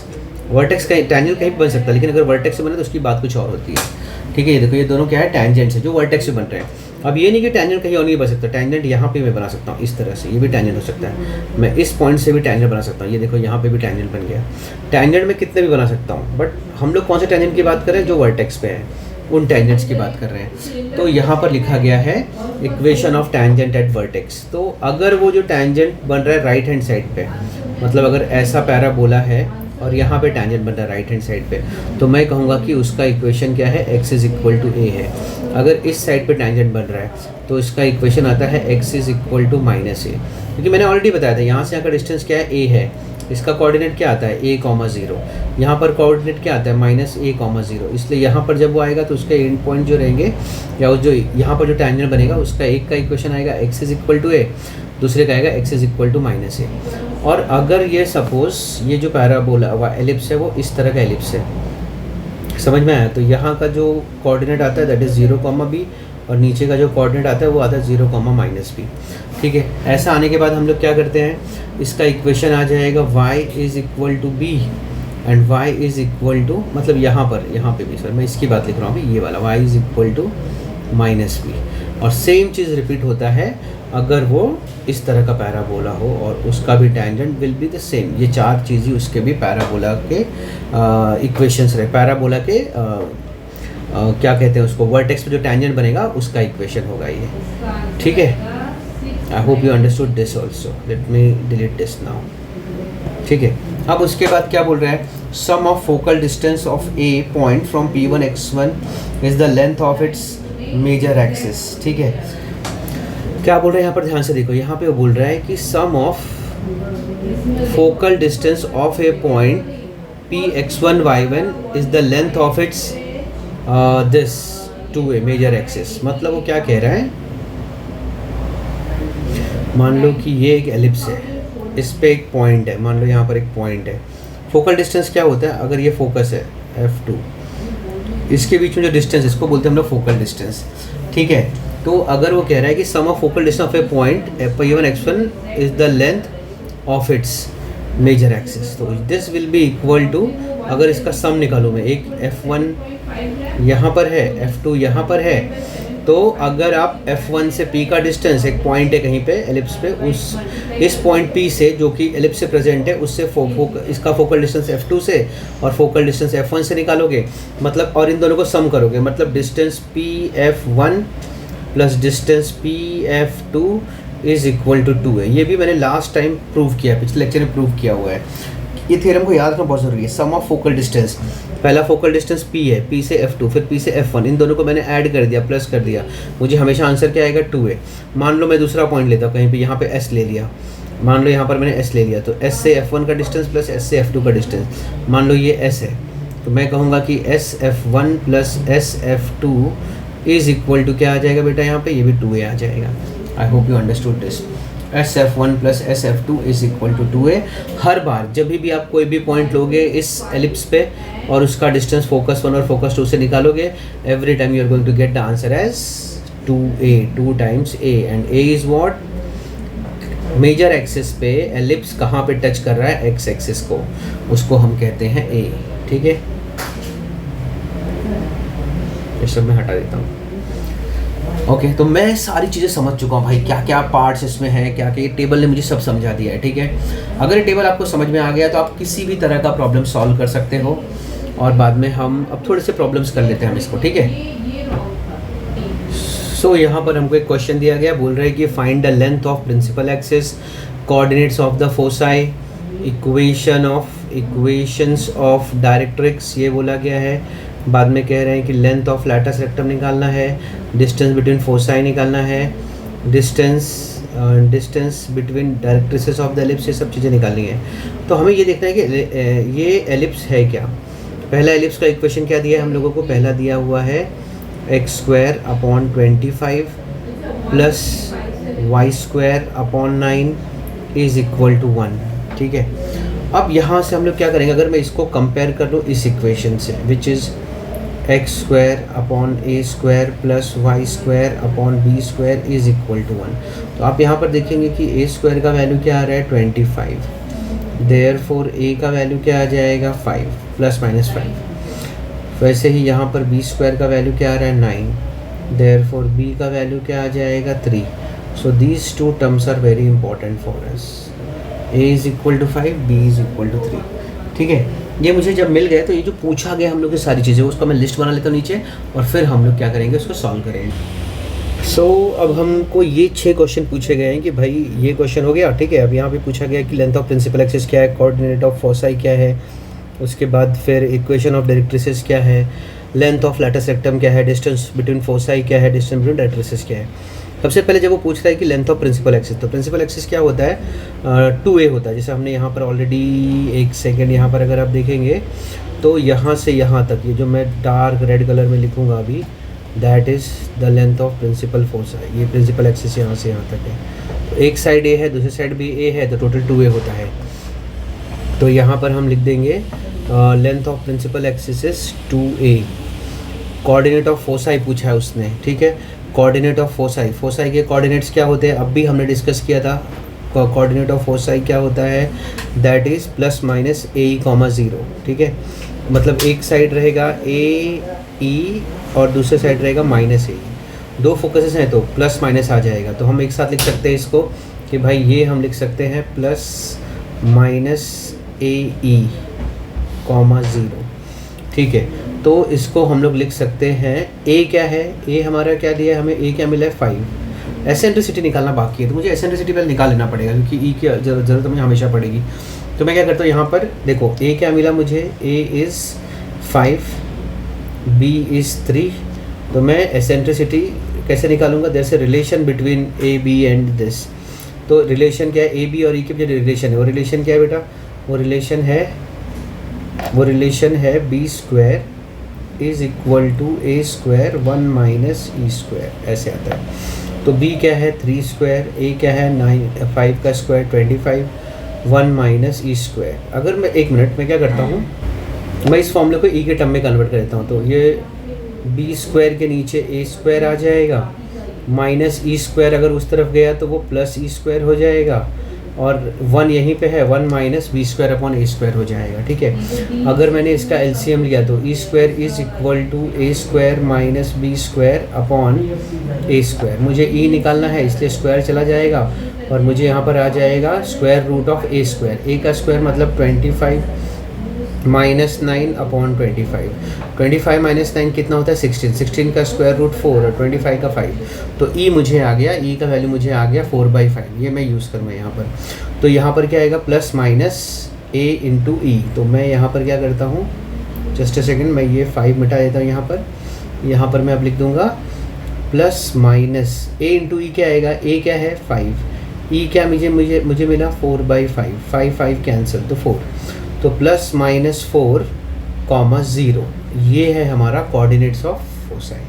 वर्टेक्स का टैंजेंट कहीं बन सकता है, लेकिन अगर वर्टेक्स से बने तो उसकी बात कुछ और होती है, ठीक है। ये देखो, ये दोनों क्या है, टैंजेंट्स है जो वर्टेक्स से बन रहे हैं। अब ये नहीं कि टैंजेंट कहीं और नहीं बन सकता, टैंजेंट यहाँ पे मैं बना सकता हूँ इस तरह से, ये भी टैंजेंट हो सकता है, मैं इस पॉइंट से भी टैंजेंट बना सकता हूँ, ये देखो यहाँ पे भी टैंजेंट बन गया। टैंजेंट में कितने भी बना सकता हूँ, बट हम लोग कौन से टैंजेंट की बात कर रहे हैं, जो वर्टेक्स पे है, उन टैंजेंट्स की बात कर रहे हैं। तो यहाँ पर लिखा गया है equation of tangent at vertex. तो अगर वो जो टैंजेंट बन रहा है राइट हैंड साइड पे, मतलब अगर ऐसा पैराबोला है और यहाँ पे टैंजेंट बन रहा है राइट हैंड साइड पे, तो मैं कहूँगा कि उसका इक्वेशन क्या है, x is equal to a है। अगर इस साइड पे टैंजेंट बन रहा है तो इसका इक्वेशन आता है x is equal to minus a, क्योंकि मैंने ऑलरेडी बताया था यहाँ से यहाँ का डिस्टेंस क्या है, a है, इसका कोऑर्डिनेट क्या आता है, a,0, यहाँ पर कोऑर्डिनेट क्या आता है, माइनस a,0, इसलिए यहाँ पर जब वो आएगा तो उसके एंड पॉइंट जो रहेंगे या जो यहाँ पर जो टैंजेंट बनेगा उसका एक का इक्वेशन आएगा x is equal to a, दूसरे का आएगा x is equal to minus a। और अगर ये सपोज ये जो पैराबोला एलिप्स है वो इस तरह का एलिप्स है, समझ में आया, तो यहाँ का जो कोऑर्डिनेट आता है दैट इज़ 0,b और नीचे का जो कोऑर्डिनेट आता है वो आता है 0, -b। ठीक है, ऐसा आने के बाद हम लोग क्या करते हैं, इसका इक्वेशन आ जाएगा y = b एंड y = मतलब यहाँ पे भी सर मैं इसकी बात लिख रहा हूँ अभी, ये वाला y = -b। और सेम चीज़ रिपीट होता है अगर वो इस तरह का पैराबोला हो और उसका भी tangent will be the same. ये चार चीज़ें उसके भी पैराबोला के इक्वेशंस रहे। पैराबोला के क्या कहते हैं उसको, वर्टेक्स पे जो टेंजेंट बनेगा उसका इक्वेशन होगा ये। ठीक है, I hope you understood this also. Let me delete this now. ठीक है, अब उसके बाद क्या बोल रहा है, sum of focal distance of a point from P1 x1 is the length of its major axis. ठीक है, क्या बोल रहे हैं यहाँ पर, ध्यान से देखो, यहाँ पे वो बोल रहा है कि sum of focal distance of a point Px1 y1 is the length of its this 2a major axis. मतलब वो क्या कह रहा है, मान लो कि ये एक एलिप्स है, इस पे एक पॉइंट है, मान लो यहाँ पर एक पॉइंट है। फोकल डिस्टेंस क्या होता है, अगर ये फोकस है f2, इसके बीच में जो डिस्टेंस, इसको बोलते हैं हम लोग फोकल डिस्टेंस। ठीक है, तो अगर वो कह रहा है कि sum of focal distance of a point P1 x1 is the length of its major axis, तो this will be equal to, अगर इसका सम निकालूँ मैं, एक f1 यहाँ पर है, f2 यहाँ पर है, तो अगर आप f1 से p का डिस्टेंस, एक पॉइंट है कहीं पे एलिप्स पे, इस पॉइंट p से जो कि एलिप्स से प्रेजेंट है, उससे इसका फोकल डिस्टेंस f2 से और फोकल डिस्टेंस f1 से निकालोगे, मतलब और इन दोनों को सम करोगे, मतलब distance pf1 plus distance pf2 is equal to 2 है। ये भी मैंने लास्ट टाइम प्रूव किया, पिछले लेक्चर में प्रूव किया हुआ है। ये थ्योरम को याद रखना बहुत ज़रूरी है। सम ऑफ फोकल डिस्टेंस, पहला फोकल डिस्टेंस p है, p से f2, फिर p से f1, इन दोनों को मैंने ऐड कर दिया, प्लस कर दिया, मुझे हमेशा आंसर क्या आएगा, 2 है। मान लो मैं दूसरा पॉइंट लेता हूँ, कहीं पे यहाँ पे s ले लिया, मान लो यहाँ पर मैंने s ले लिया, तो s से f1 का डिस्टेंस प्लस s से f2 का डिस्टेंस, मान लो ये s है, तो मैं कहूँगा कि sf1 plus sf2 is equal to क्या आ जाएगा बेटा, यहाँ पे ये भी 2a आ जाएगा। I hope you understood this. sf1 plus sf2 is equal to 2a। हर बार जब भी आप कोई भी पॉइंट लोगे इस एलिप्स पे और उसका डिस्टेंस फोकस 1 और फोकस 2 से निकालोगे, every time you are going to get the answer as 2a, 2 times a, and a is what, major axis पे एलिप्स कहाँ पे टच कर रहा है, x एक्सिस को, उसको हम कहते हैं a। ठीक है, ये सब मैं हटा देता हूँ। ओके, तो मैं सारी चीज़ें समझ चुका हूँ भाई, क्या क्या पार्ट्स इसमें हैं, क्या क्या, ये टेबल ने मुझे सब समझा दिया है। ठीक है, अगर ये टेबल आपको समझ में आ गया तो आप किसी भी तरह का प्रॉब्लम सॉल्व कर सकते हो, और बाद में हम अब थोड़े से प्रॉब्लम्स कर लेते हैं हम इसको। ठीक है, सो यहाँ पर हमको एक क्वेश्चन दिया गया, बोल रहे हैं कि find the length of principal axis, coordinates of the foci, equations of directrix, ये बोला गया है। बाद में कह रहे हैं कि लेंथ ऑफ लैटस रेक्टम निकालना है, डिस्टेंस बिटवीन फोसाई निकालना है, distance between directrices of the ellipse, ये सब चीज़ें निकालनी है। तो हमें ये देखना है कि ये एलिप्स है क्या। पहला एलिप्स का इक्वेशन क्या दिया है हम लोगों को, पहला दिया हुआ है x²/25 plus y²/9 is equal to 1। ठीक है, अब यहाँ से हम लोग क्या करेंगे, अगर मैं इसको कंपेयर कर लूँ इस इक्वेशन से, which is x²/a² plus y²/b² is equal to 1, तो आप यहाँ पर देखेंगे कि a² का वैल्यू क्या आ रहा है, 25, देयरफॉर a का वैल्यू क्या आ जाएगा, 5 ±5। वैसे ही यहाँ पर b² का वैल्यू क्या आ रहा है, 9, देयरफॉर b का वैल्यू क्या आ जाएगा, 3। So these two terms are very important for us, a is equal to 5, b is equal to 3। ठीक है, ये मुझे जब मिल गए तो ये जो पूछा गया हम लोग की सारी चीज़ें, उसका मैं लिस्ट बना लेता हूँ नीचे, और फिर हम लोग क्या करेंगे, उसको सॉल्व करेंगे। सो अब हमको ये 6 क्वेश्चन पूछे गए हैं कि भाई ये क्वेश्चन हो गया। ठीक है, अब यहाँ पे पूछा गया कि लेंथ ऑफ प्रिंसिपल एक्सिस क्या है, कोऑर्डिनेट ऑफ फोसाई क्या है, उसके बाद फिर इक्वेशन ऑफ डायरेक्ट्रिसेस क्या है, लेंथ ऑफ लैटस रेक्टम क्या है, डिस्टेंस बिटवीन फोसाई क्या है, डिस्टेंस बिटवीन डायरेक्ट्रिसेस क्या है। सबसे पहले जब वो पूछ रहा है कि लेंथ ऑफ प्रिंसिपल एक्सिस, तो प्रिंसिपल एक्सिस क्या होता है, 2a होता है। जैसे हमने यहाँ पर ऑलरेडी, एक सेकेंड, यहाँ पर अगर आप देखेंगे तो यहाँ से यहाँ तक, ये जो मैं डार्क रेड कलर में लिखूँगा अभी, that is the length of principal foci. ये प्रिंसिपल एक्सिस यहाँ से यहाँ तक है, तो एक साइड a है, दूसरी साइड भी a है, तो टोटल 2a होता है। तो यहाँ पर हम लिख देंगे length of principal axis is 2a। Coordinate of foci पूछा है उसने। ठीक है, कोऑर्डिनेट ऑफ फोसाई, फोसाई के कोऑर्डिनेट्स क्या होते हैं, अब भी हमने डिस्कस किया था। कोऑर्डिनेट ऑफ फोसाई क्या होता है, that is plus minus AE,0, ठीक है। मतलब एक साइड रहेगा AE और दूसरे साइड रहेगा माइनस AE। दो फोकसेस हैं तो प्लस माइनस आ जाएगा, तो हम एक साथ लिख सकते हैं इसको कि भाई ये हम लिख सकते हैं प्लस माइनस AE,0, ठीक है। तो इसको हम लोग लिख सकते हैं, ए क्या है, ए हमारा क्या दिया है हमें, ए क्या मिला है 5। एसेंट्रिसिटी निकालना बाकी है, तो मुझे एसेंट्रिसिटी पहले निकाल लेना पड़ेगा क्योंकि ई की ज़रूरत मुझे हमेशा पड़ेगी। तो मैं क्या करता हूँ यहाँ पर देखो, ए क्या मिला मुझे, ए इज़ 5, बी इज़ 3। तो मैं एसेंट्रिसिटी कैसे निकालूंगा, there is a relation between a b and this. तो रिलेशन क्या है, ए बी और ई के बीच रिलेशन है, वो रिलेशन क्या है बेटा, वो रिलेशन है b square is equal to a square 1 minus e square, ऐसे आता है। तो b क्या है 3 स्क्वायर, a क्या है 5 का स्क्वायर 25, 1 माइनस ई स्क्वायर। अगर मैं एक मिनट में क्या करता हूँ, मैं इस फॉर्मूले को e के टर्म में कन्वर्ट कर देता हूँ। तो ये b स्क्वायर के नीचे a स्क्वायर आ जाएगा, माइनस ई स्क्वायर अगर उस तरफ गया तो वो प्लस ई स्क्वायर हो जाएगा, और 1 यहीं पे है, 1 minus b square upon a square हो जाएगा, ठीक है। अगर मैंने इसका एलसीएम लिया तो e square is equal to a square minus b square upon a square. मुझे ई निकालना है इसलिए स्क्वायर चला जाएगा और मुझे यहाँ पर आ जाएगा square root of a square. A का स्क्वायर मतलब 25 माइनस 9 अपॉन 25। 25 माइनस 9 कितना होता है 16। 16 का स्क्वायर रूट 4 और 25 का 5। तो ई मुझे आ गया, ई का वैल्यू मुझे आ गया 4/5। ये मैं यूज़ करूँगा यहाँ पर। तो यहाँ पर क्या आएगा, प्लस माइनस ए इंटू ई। तो मैं यहाँ पर क्या करता हूँ, जस्ट अ सेकेंड, मैं ये 5 मिटा देता हूँ यहाँ पर। यहाँ पर मैं अब लिख दूँगा प्लस माइनस ए इंटू ई क्या आएगा, ए क्या है 5, ई क्या मुझे मिला 4/5, 5 कैंसिल तो 4। तो प्लस माइनस 4, 0। ये है हमारा कोऑर्डिनेट्स ऑफ फोसाई,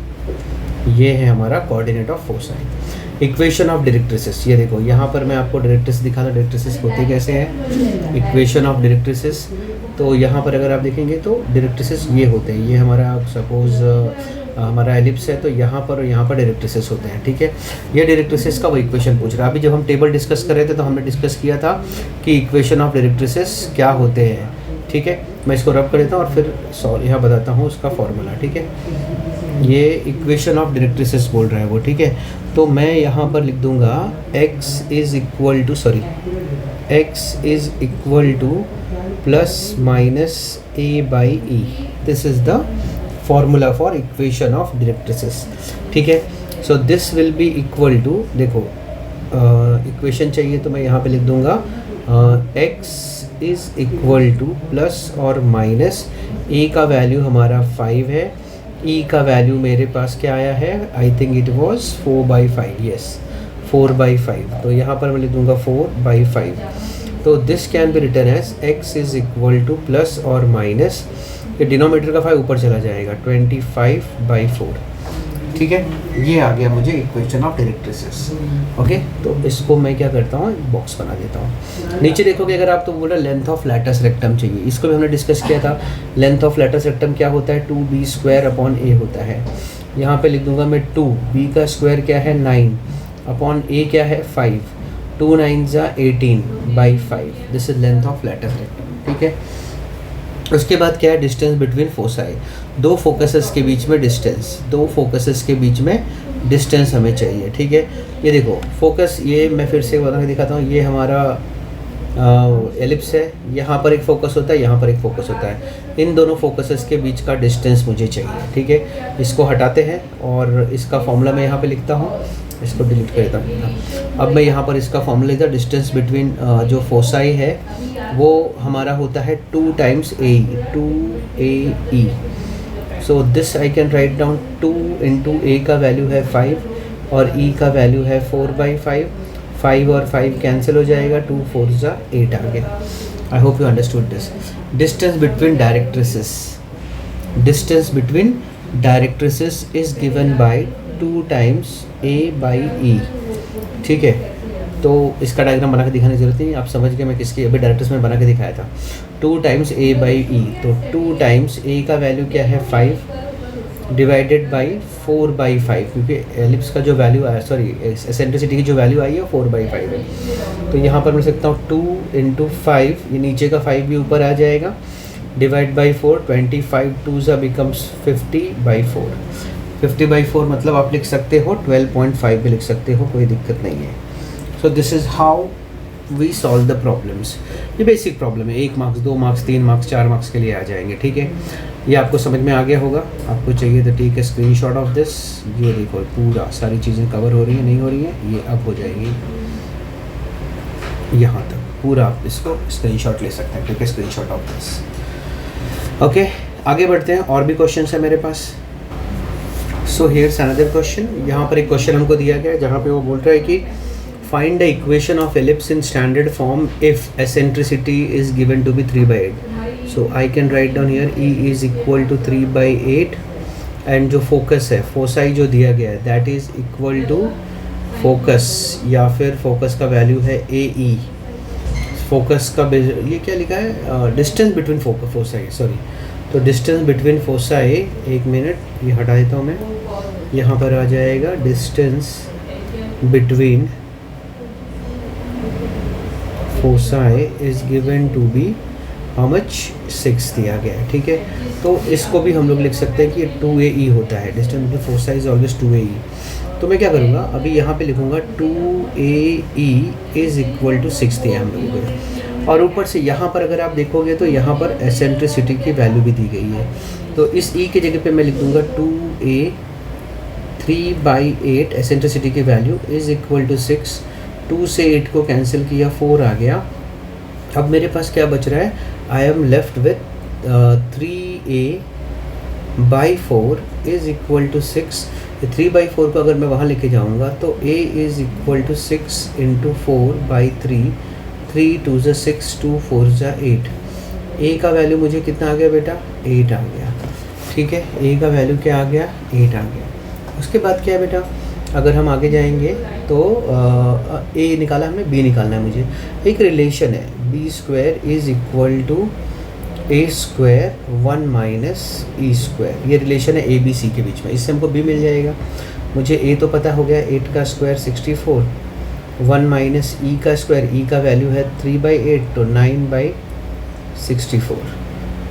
ये है हमारा coordinate of foci. Equation of directrices, ये देखो यहाँ पर मैं आपको डायरेक्ट्रिसेस दिखा रहा, डायरेक्ट्रिसेस होते कैसे हैं, इक्वेशन ऑफ डायरेक्ट्रिसेस। तो यहाँ पर अगर आप देखेंगे तो डायरेक्ट्रिसेस ये होते हैं, ये हमारा सपोज हमारा एलिप्स है, तो यहाँ पर और यहाँ पर डायरेक्ट्रिसेस होते हैं, ठीक है। ये डायरेक्ट्रिसेस का वो इक्वेशन पूछ रहा है। अभी जब हम टेबल डिस्कस कर रहे थे तो हमने डिस्कस किया था कि इक्वेशन ऑफ डायरेक्ट्रिसेस क्या होते हैं, ठीक है। मैं इसको रब कर देता हूँ और फिर सॉल्व यहाँ बताता हूँ उसका फॉर्मूला, ठीक है। ये इक्वेशन ऑफ डायरेक्ट्रिसेस बोल रहा है वो, ठीक है। तो मैं यहाँ पर लिख दूँगा x is equal to plus minus a/e। This is the formula for equation of directrices, ठीक है। So this will be equal to, देखो इक्वेशन चाहिए तो मैं यहाँ पे लिख दूँगा x is equal to plus और माइनस, a का वैल्यू हमारा 5 है, e का वैल्यू मेरे पास क्या आया है, I think it was 4/5, yes 4/5। तो यहाँ पर मैं लिख दूँगा 4/5। तो this can be written as x is equal to plus और माइनस, ये डिनोमीटर का 5 ऊपर चला जाएगा, 25/4, ठीक है। ये आ गया मुझे इक्वेशन ऑफ डायरेक्ट्रिसेस, ओके। तो इसको मैं क्या करता हूँ, बॉक्स बना देता हूँ। नीचे देखोगे अगर आप तो बोल रहे लेंथ ऑफ लैटस रेक्टम चाहिए, इसको भी हमने डिस्कस किया था। लेंथ ऑफ लैटस रेक्टम क्या होता है, 2b स्क्वायर अपॉन a होता है। यहाँ पे लिख दूंगा मैं 2, b का स्क्वायर क्या है 9 अपॉन a क्या है 5, 2 9 18/5। This is length of latus rectum, ठीक है। उसके बाद क्या है, डिस्टेंस बिटवीन फोसाई, दो फोकसेस के बीच में डिस्टेंस, दो फोकसेस के बीच में डिस्टेंस हमें चाहिए, ठीक है। ये देखो फोकस, ये मैं फिर से बता के दिखाता हूँ, ये हमारा एलिप्स है, यहाँ पर एक फोकस होता है, यहाँ पर एक फोकस होता है। इन दोनों फोकसेस के बीच का डिस्टेंस मुझे चाहिए, ठीक है। इसको हटाते हैं और इसका फॉर्मूला मैं यहाँ पे लिखता हूँ, इसको डिलीट कर देता हूँ। अब मैं यहाँ पर इसका फॉर्मूला लिखता, डिस्टेंस बिटवीन जो फोसाई है वो हमारा होता है 2 times AE। So this I can write down 2 into A का वैल्यू है 5 और E का वैल्यू है 4/5। 5 और 5 कैंसिल हो जाएगा, 2 4 8 आ गया। I hope you understood this. Distance between directrices is given by 2 times A/E, ठीक है। तो इसका डायग्राम बना के दिखाने की जरूरत नहीं, आप समझ गए मैं किसकी अभी डायरेक्ट्रिस में बना के दिखाया था। 2 टाइम्स A/E, तो 2 टाइम्स A का वैल्यू क्या है 5, डिवाइडेड बाई 4/5, क्योंकि एलिप्स का जो वैल्यू आया, सॉरी एसेंट्रिसिटी की जो वैल्यू आई है 4/5 है। तो यहाँ पर मैं लिख सकता हूँ 2 × 5, ये नीचे का 5 भी ऊपर आ जाएगा, डिवाइड बाई 4, 25 2 बिकम्स 50/4। 50/4 मतलब आप लिख सकते हो 12.5 भी लिख सकते हो, कोई दिक्कत नहीं है। So this is how we solve the problems. ये बेसिक प्रॉब्लम है, 1 मार्क्स 2 मार्क्स 3 मार्क्स 4 मार्क्स के लिए आ जाएंगे, ठीक है। ये आपको समझ में आ गया होगा। आपको चाहिए तो ठीक है स्क्रीनशॉट ऑफ दिस। ये देखो पूरा सारी चीज़ें कवर हो रही हैं, नहीं हो रही हैं, ये अब हो जाएगी यहाँ तक पूरा, आप इसको स्क्रीनशॉट ले सकते हैं, ठीक है, स्क्रीनशॉट ऑफ दिस। ओके, आगे बढ़ते हैं, और भी क्वेश्चन है मेरे पास। So here's another question. यहाँ पर एक क्वेश्चन हमको दिया गया है जहाँ पे वो बोल रहा है कि find the equation of ellipse in standard form if eccentricity is given to be 3/8। So I can write down here E is equal to 3/8 and जो फोकस है, फोसाई जो दिया गया है that is equal to focus, या फिर focus का value है AE। फोकस का ये क्या लिखा है, डिस्टेंस बिटवीन फोसाई, सॉरी। तो डिस्टेंस बिटवीन फोसाई, एक मिनट ये हटा देता हूँ मैं, यहाँ पर आ जाएगा distance between foci is given to be how much, 6 दिया गया है, ठीक है। तो इसको भी हम लोग लिख सकते हैं कि 2AE होता है, distance between foci is always 2AE। तो मैं क्या करूँगा, अभी यहाँ पे लिखूँगा 2AE इज इक्वल टू 6 दिया हम लोगों को, और ऊपर से यहाँ पर अगर आप देखोगे तो यहाँ पर एसेंट्रिसिटी की वैल्यू भी दी गई है। तो इस E के जगह पे मैं लिख दूँगा 2A 3/8 एसेंट्रिसिटी की वैल्यू इज इक्वल टू 6। 2 से 8 को कैंसिल किया, 4 आ गया। अब मेरे पास क्या बच रहा है, I am left with 3A/4 is equal to 6। 3/4 को अगर मैं वहाँ लेके जाऊँगा तो A is equal to 6 × 4/3, 3 2 × 6, 2 4 × 8। A का वैल्यू मुझे कितना आ गया बेटा, 8 आ गया, ठीक है। A का वैल्यू क्या आ गया, 8 आ गया। उसके बाद क्या है बेटा, अगर हम आगे जाएंगे तो A निकाला हमने, B निकालना है मुझे। एक रिलेशन है B² is equal to A² 1 - E²। ये रिलेशन है ABC के बीच में, इससे हमको B मिल जाएगा। मुझे A तो पता हो गया, 8 का स्क्वायर 64, 1 - E का स्क्वायर, E का वैल्यू है 3/8 तो 9/64।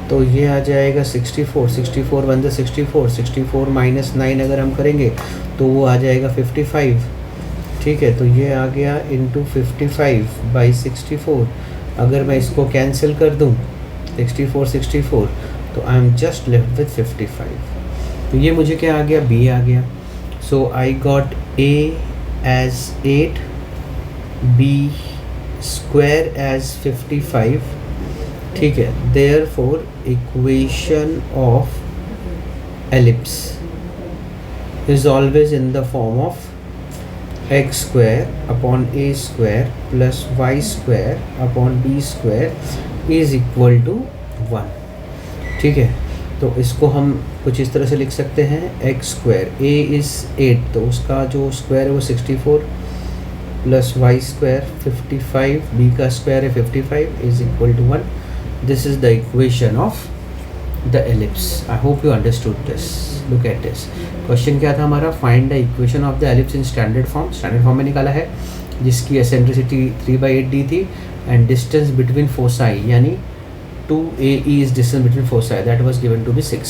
तो ये आ जाएगा 64, 64 1 × 64, 64 - 9 अगर हम करेंगे तो वो आ जाएगा 55, ठीक है। तो ये आ गया इंटू 55/64। अगर मैं इसको कैंसिल कर दूं 64 64, तो I am just left with 55। तो ये मुझे क्या आ गया, B आ गया। So I got A as 8, B² as 55, ठीक है। Therefore equation of ellipse is always in the form of x² upon A² plus y² upon B² is equal to 1, ठीक है। तो इसको हम कुछ इस तरह से लिख सकते हैं, x², A इज़ 8 तो उसका जो स्क्वायर है वो 64 प्लस y² 55, B का स्क्वायर है 55 is equal to 1। This is the equation of the ellipse. I hope you understood this. Look at this. Question क्या था हमारा, find the equation of the ellipse in standard form. Standard form में निकाला है, जिसकी eccentricity 3/8 दी थी and distance between foci यानी 2AE is distance between foci that was given to be 6.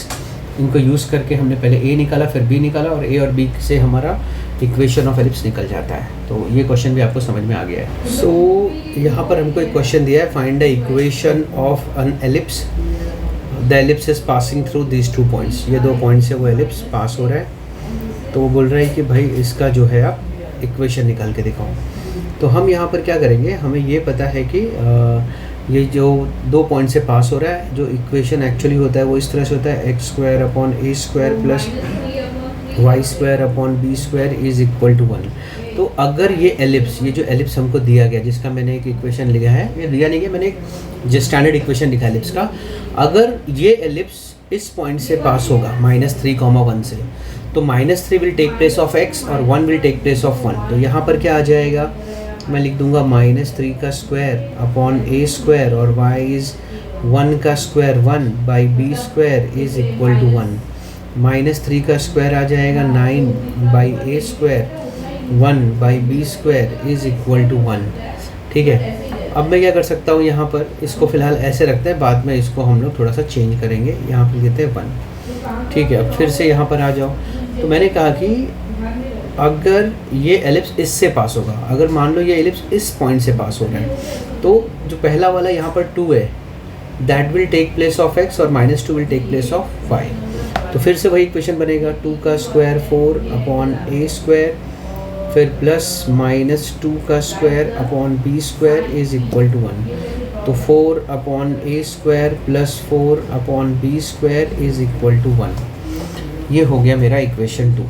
इनको यूज़ करके हमने पहले A निकाला, फिर B निकाला, और A और B से हमारा इक्वेशन ऑफ एलिप्स निकल जाता है। तो ये क्वेश्चन भी आपको समझ में आ गया है। सो यहाँ पर हमको एक क्वेश्चन दिया है, find the equation of an ellipse, the ellipse is passing through these 2 points. ये 2 पॉइंट से वो एलिप्स पास हो रहा है। तो वो बोल रहा है कि भाई इसका जो है आप इक्वेशन निकाल के दिखाओ। तो हम यहाँ पर क्या करेंगे, हमें ये पता है कि ये जो 2 पॉइंट से पास हो रहा है, जो इक्वेशन एक्चुअली होता है वो इस तरह से होता है, x² upon A² plus y² upon B² is equal to 1। तो अगर ये एलिप्स, ये जो एलिप्स हमको दिया गया, जिसका मैंने एक इक्वेशन लिखा है, ये दिया नहीं है, मैंने एक जो स्टैंडर्ड इक्वेशन लिखा एलिप्स का, अगर ये एलिप्स इस पॉइंट से पास होगा -3, 1 से, तो -3 will take place of x और 1 विल टेक प्लेस ऑफ 1। तो यहाँ पर क्या आ जाएगा, मैं लिख दूंगा -3 का स्क्वायर अपॉन A² और y इज़ 1 का square 1 by B² is equal to 1। -3 का स्क्वायर आ जाएगा 9/a², 1/b² is equal to 1। ठीक है, अब मैं क्या कर सकता हूँ यहाँ पर, इसको फ़िलहाल ऐसे रखते हैं, बाद में इसको हम लोग थोड़ा सा चेंज करेंगे। यहाँ पर लेते हैं 1। ठीक है, अब फिर से यहाँ पर आ जाओ। तो मैंने कहा कि अगर ये एलिप्स इससे पास होगा, अगर मान लो ये एलिप्स इस पॉइंट से पास हो रहा है, तो जो पहला वाला यहाँ पर 2 है, that will take place of x और -2 will take place of y। तो फिर से वही इक्वेशन बनेगा, 2 का स्क्वायर 4/a², फिर +-2 का square upon b² is equal to 1। तो 4/a² + 4/b² is equal to 1। ये हो गया मेरा इक्वेशन 2।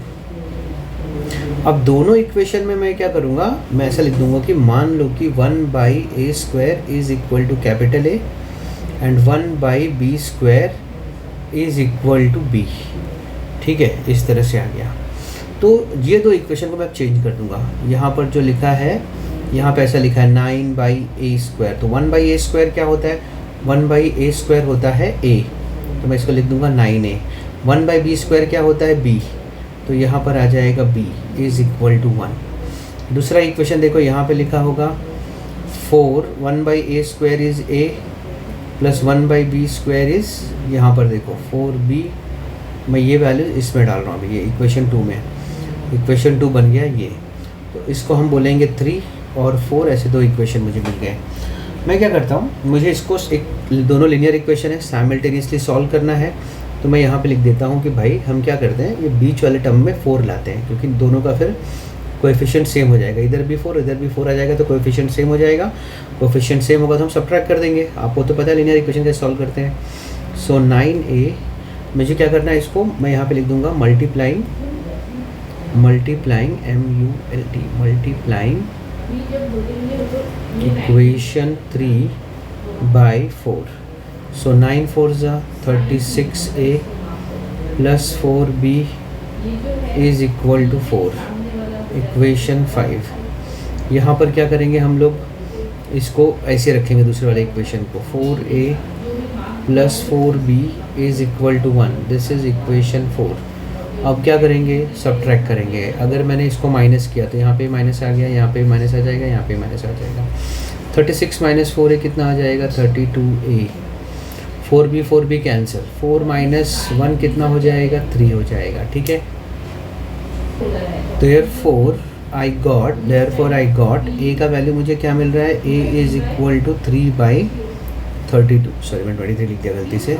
अब दोनों इक्वेशन में मैं क्या करूँगा, मैं ऐसा लिख दूँगा कि मान लो कि 1/a² is equal to capital A and 1/b² is equal to b। ठीक है, इस तरह से आ गया। तो ये दो इक्वेशन को मैं अब चेंज कर दूँगा। यहाँ पर जो लिखा है, यहाँ पे ऐसा लिखा है 9/a²। तो 1/a² क्या होता है, 1/a² होता है a, तो मैं इसको लिख दूँगा 9a। 1/b² क्या होता है b, तो यहाँ पर आ जाएगा b इज़ इक्वल टू 1। दूसरा इक्वेशन देखो, यहाँ पे लिखा होगा 1/a² is a plus 1/b² is, यहाँ पर देखो 4b, मैं ये वैल्यू इसमें डाल रहा हूँ अभी, ये इक्वेशन 2 में, इक्वेशन 2 बन गया ये। तो इसको हम बोलेंगे 3 और 4, ऐसे दो इक्वेशन मुझे मिल गए। मैं क्या करता हूँ, मुझे इसको एक दोनों लीनियर इक्वेशन है, साइमल्टेनियसली सॉल्व करना है। तो मैं यहाँ पे लिख देता हूँ कि भाई हम क्या करते हैं, ये बीच वाले टर्म में 4 लाते हैं, क्योंकि दोनों का फिर कोएफिशिएंट सेम हो जाएगा। इधर भी 4 इधर भी 4 आ जाएगा, तो कोएफिशिएंट सेम हो जाएगा। कोएफिशिएंट सेम होगा तो हम सब्ट्रैक्ट कर देंगे। आपको तो पता है लीनियर इक्वेशन कैसे सॉल्व करते हैं। सो 9a, मुझे क्या करना है, इसको मैं यहाँ पे लिख दूँगा मल्टीप्लाइंग इक्वेशन 3/4। सो 9 4 36a प्लस 4b is equal to 4, equation 5। यहाँ पर क्या करेंगे हम लोग, इसको ऐसे रखेंगे दूसरे वाले इक्वेशन को, 4a plus 4b is equal to 1, this is equation 4। अब क्या करेंगे, सब्ट्रैक्ट करेंगे। अगर मैंने इसको माइनस किया तो यहाँ पे माइनस आ गया, यहाँ पे माइनस आ जाएगा, यहाँ पे माइनस आ जाएगा। 36 - 4a कितना आ जाएगा, 32a। 4b कैंसिल, 4 - 1 कितना हो जाएगा, 3 हो जाएगा। ठीक है, therefore I got a का वैल्यू मुझे क्या मिल रहा है, a is equal to 3/32। Sorry, मैं 23 लिख दिया गलती से,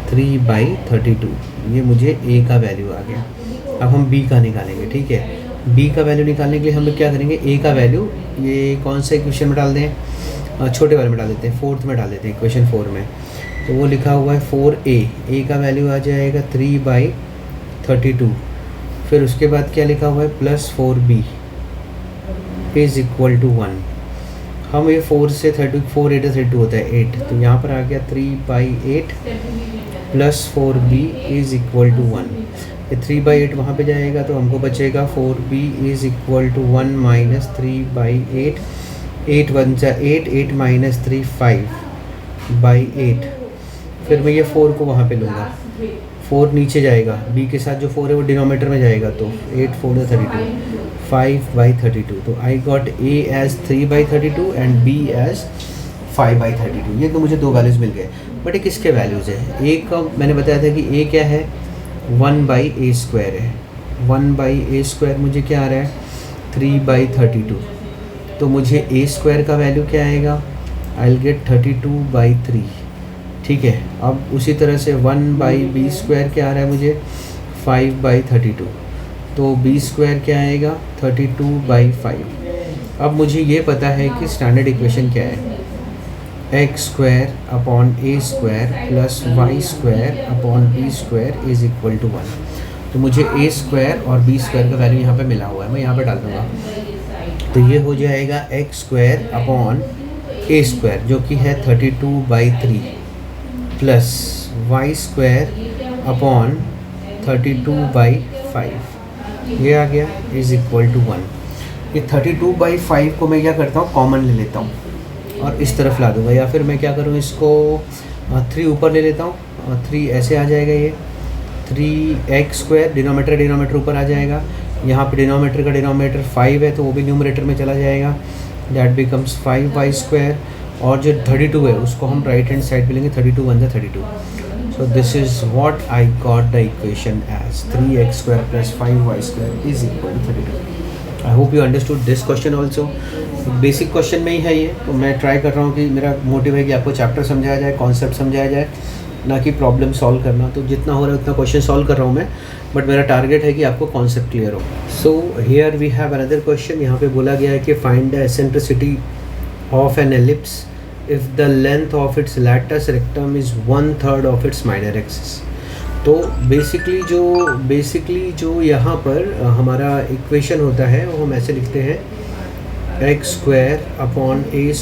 3/32। ये मुझे a का वैल्यू आ गया। अब हम b का निकालेंगे। ठीक है, b का वैल्यू निकालने के लिए हम लोग क्या करेंगे, a का वैल्यू ये कौन सा इक्वेशन में डाल दें, छोटे वाले में डाल देते हैं, 4th में डाल देते हैं, इक्वेशन 4 में। तो वो लिखा हुआ है 4a का वैल्यू आ जाएगा 3/32। फिर उसके बाद क्या लिखा हुआ है, plus 4b is equal to 1। हम ये 4 से 34 8 32 होता है 8, तो यहाँ पर आ गया 3/8 plus 4b is equal to 1। ये 3/8 वहाँ पे जाएगा तो हमको बचेगा 4b is equal to 1 minus 3/8। 8 1 जा 8, 8 - 3 5/8। फिर मैं ये 4 को वहाँ पे लूँगा, 4 नीचे जाएगा, b के साथ जो 4 है वो डिनोमीटर में जाएगा, तो 8 4 32, 5/32। तो I got a as 3/32 and b as 5/32। ये तो मुझे दो वैल्यूज़ मिल गए। बट ये किसके वैल्यूज़ है, a का मैंने बताया था कि a क्या है, 1/a² है। 1/a² मुझे क्या आ रहा है, 3/32। तो मुझे a² का वैल्यू क्या आएगा, आई विल गेट 32/3। ठीक है, अब उसी तरह से 1/b² क्या आ रहा है मुझे, 5/32। तो b² क्या आएगा, 32/5। अब मुझे ये पता है कि स्टैंडर्ड इक्वेशन क्या है, x² upon a² plus y² upon b² is equal to 1। तो मुझे a² और b² का वैल्यू यहाँ पे मिला हुआ है, मैं यहाँ पे डाल दूँगा। तो ये हो जाएगा x² अपॉन a² जो कि है 32/3 प्लस y² अपॉन 32/5, ये आ गया इज़ इक्वल टू 1। ये 32/5 को मैं क्या करता हूँ, कॉमन ले लेता हूँ और इस तरफ ला दूँगा, या फिर मैं क्या करूँ, इसको 3 ऊपर ले लेता हूँ, 3 ऐसे आ जाएगा, ये 3x² डिनोमीटर ऊपर आ जाएगा, यहाँ पे डिनोमीटर का डिनोमीटर 5 है तो वो भी न्यूमरेटर में चला जाएगा, दैट बिकम्स 5y²। और जो 32 है उसको हम राइट हैंड साइड पे लेंगे, 32 1 जा 32। So this is what I got the equation as 3x² + 5y² is equal to 32। I hope you understood this question also. Basic question में ही है ये, तो मैं ट्राई कर रहा हूँ कि मेरा मोटिव है कि आपको चैप्टर समझाया जाए, कॉन्सेप्ट समझाया जाए, ना कि प्रॉब्लम सॉल्व करना। तो जितना हो रहा है उतना क्वेश्चन सॉल्व कर रहा हूँ मैं, बट मेरा टारगेट है कि आपको कॉन्सेप्ट क्लियर हो। So here we have another question. यहाँ पे बोला गया है कि find the eccentricity of an ellipse if the length of its latus rectum is 1/3 of its minor axis. तो बेसिकली जो यहाँ पर हमारा इक्वेशन होता है वो हम ऐसे लिखते हैं x² upon a²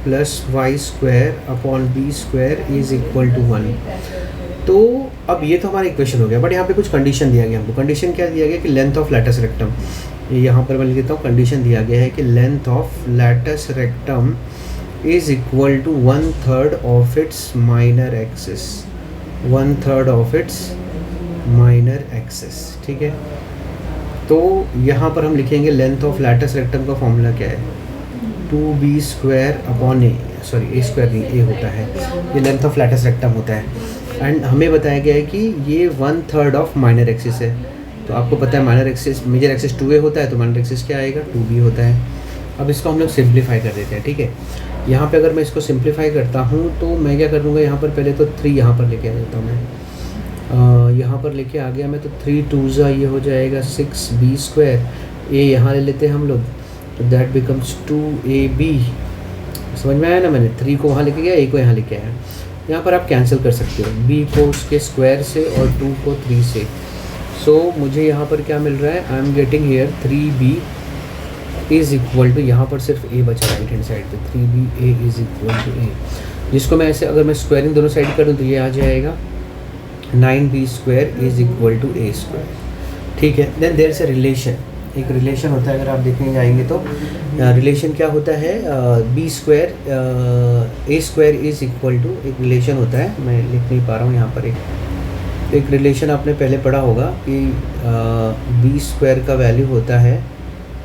+ y² upon b² is equal to 1। तो अब ये तो हमारा इक्वेशन हो गया, बट यहाँ पे कुछ कंडीशन दिया गया हमको। कंडीशन क्या दिया गया कि लेंथ ऑफ लैटस रेक्टम, यहाँ पर मैं लिख देता हूँ, कंडीशन दिया गया है कि length of latus rectum is equal to 1/3 of its minor axis, 1/3 of its minor axis. ठीक है, तो यहाँ पर हम लिखेंगे लेंथ ऑफ लैटस रेक्टम का फॉर्मूला क्या है, 2b² upon a, sorry a² नहीं, a होता है, ये लेंथ ऑफ लैटस रेक्टम होता है। एंड हमें बताया गया है कि ये 1/3 ऑफ माइनर एक्सिस है। तो आपको पता है minor axis, major axis 2a होता है, तो माइनर एक्सिस क्या आएगा, 2b होता है। अब इसको हम लोग सिंप्लीफाई कर देते हैं। ठीक है, यहाँ पे अगर मैं इसको सिंप्लीफाई करता हूँ तो मैं क्या कर दूँगा, यहाँ पर पहले तो 3 यहाँ पर लेके आ जाता हूँ मैं, यहाँ पर लेके आ गया मैं, तो 3 2 ये हो जाएगा 6b², a यहाँ ले लेते हैं हम लोग, तो दैट बिकम्स 2ab। समझ में आया ना, मैंने 3 को वहाँ लेके गया, a को यहाँ लेके आया। यहाँ पर आप कैंसिल कर सकते हो, b को उसके स्क्वायर से और 2 को 3 से। सो मुझे यहाँ पर क्या मिल रहा है, I am getting here 3b is equal to, यहाँ पर सिर्फ a बचा राइट हैंड साइड पे, 3ba is equal to a, जिसको मैं ऐसे अगर मैं स्क्वायरिंग दोनों साइड कर दूँ तो ये आ जाएगा 9b² is equal to a²। ठीक है, then there is a relation, एक रिलेशन होता है, अगर आप देखने जाएंगे तो रिलेशन क्या होता है, b² a² is equal to, एक रिलेशन होता है, मैं लिख नहीं पा रहा हूँ यहाँ पर, एक रिलेशन आपने पहले पढ़ा होगा कि b² का वैल्यू होता है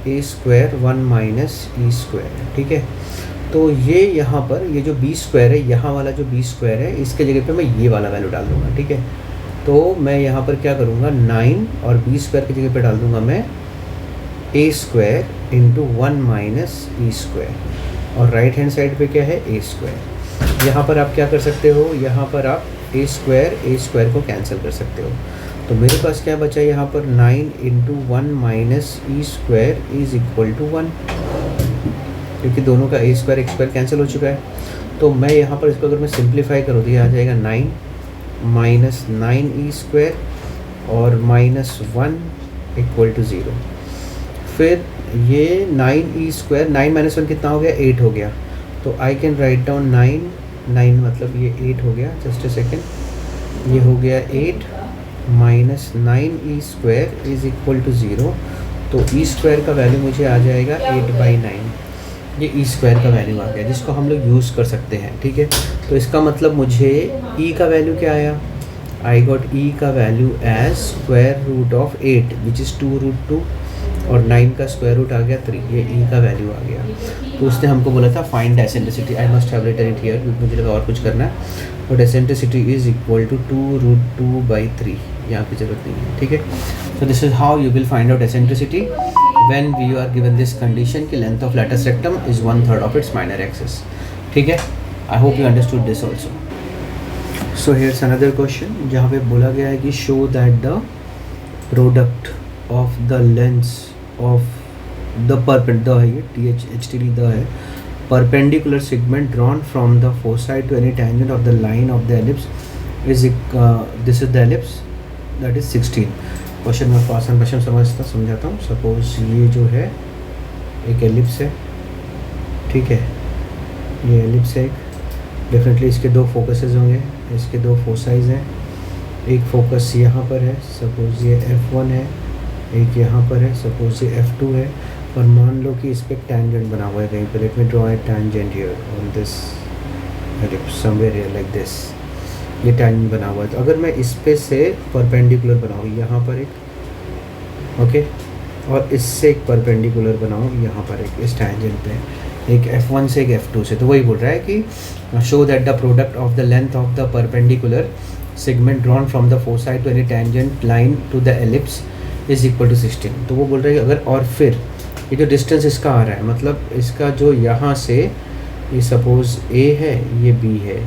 a² 1 - e²। ठीक है, तो ये यहाँ पर ये जो b² है, यहाँ वाला जो b² है, इसके जगह पे मैं ये वाला वैल्यू डाल दूँगा। ठीक है, तो मैं यहाँ पर क्या करूँगा, 9 और b² की जगह पे डाल दूँगा मैं a² × 1 - e², और राइट हैंड साइड पे क्या है, a²। यहाँ पर आप क्या कर सकते हो, यहाँ पर आप a² को कैंसिल कर सकते हो। तो मेरे पास क्या बचा यहाँ पर, 9 × 1 - e² इज़ इक्वल टू 1, क्योंकि दोनों का a² कैंसिल हो चुका है। तो मैं यहाँ पर इसको अगर मैं सिंप्लीफाई करूँ तो ये आ जाएगा 9 - 9e² और -1 इक्वल टू 0। फिर ये 9e², 9 - 1 कितना हो गया, 8 हो गया। तो आई कैन राइट डाउन 9 मतलब ये 8 हो गया, जस्ट अ सेकेंड, ये हो गया 8 - 9e² इज़ इक्वल टू 0। तो e² का वैल्यू मुझे आ जाएगा 8/9, ये e² का वैल्यू आ गया, जिसको हम लोग यूज़ कर सकते हैं। ठीक है, तो इसका मतलब मुझे e का वैल्यू क्या आया, आई गॉट e का वैल्यू एज √8 विच इज़ 2√2, और 9 का स्क्वायर रूट आ गया 3, ये e का वैल्यू आ गया। तो उसने हमको बोला था find eccentricity, I must have written it here, क्योंकि मुझे लगा और कुछ करना है, but eccentricity is equal to 2√2/3, यहाँ की जरूरत नहीं है। ठीक है, so this is how you will find out eccentricity when we are given this condition कि length of latus rectum is 1/3 of its minor axis. ठीक है, I hope you understood this also. So here's another question, जहाँ पे बोला गया है कि show that the product of the lens of the perpendicular है, ये THT द है, perpendicular segment drawn from the foci to any tangent of the line of the ellipse is this is the ellipse, that is 16। Question में आसान question समझाता हूँ। Suppose ये जो है एक एलिप्स है, ठीक है, ये एलिप्स है एक, डेफिनेटली इसके 2 फोकसेस होंगे, इसके 2 फोसाइज हैं, एक फोकस यहाँ पर है, सपोज ये F1 है, एक यहाँ पर है, सपोज ये F2 है, और मान लो कि इस पर टैंजेंट बना हुआ है कहीं पर, let me draw a tangent here on this ellipse somewhere here like this. ये टैंजेंट बना हुआ है। तो अगर मैं इस पे से परपेंडिकुलर बनाऊँ यहाँ पर एक, ओके, और इससे एक परपेंडिकुलर बनाऊँ यहाँ पर एक, इस टैंजेंट पे एक F1 से एक F2 से, तो वही बोल रहा है कि show that the product of the length of the perpendicular segment drawn from the foci to any tangent line to the ellipse is equal to 16। तो वो बोल रहा है कि अगर, और फिर ये जो डिस्टेंस इसका आ रहा है, मतलब इसका जो यहाँ से, ये सपोज़ A है, ये B है,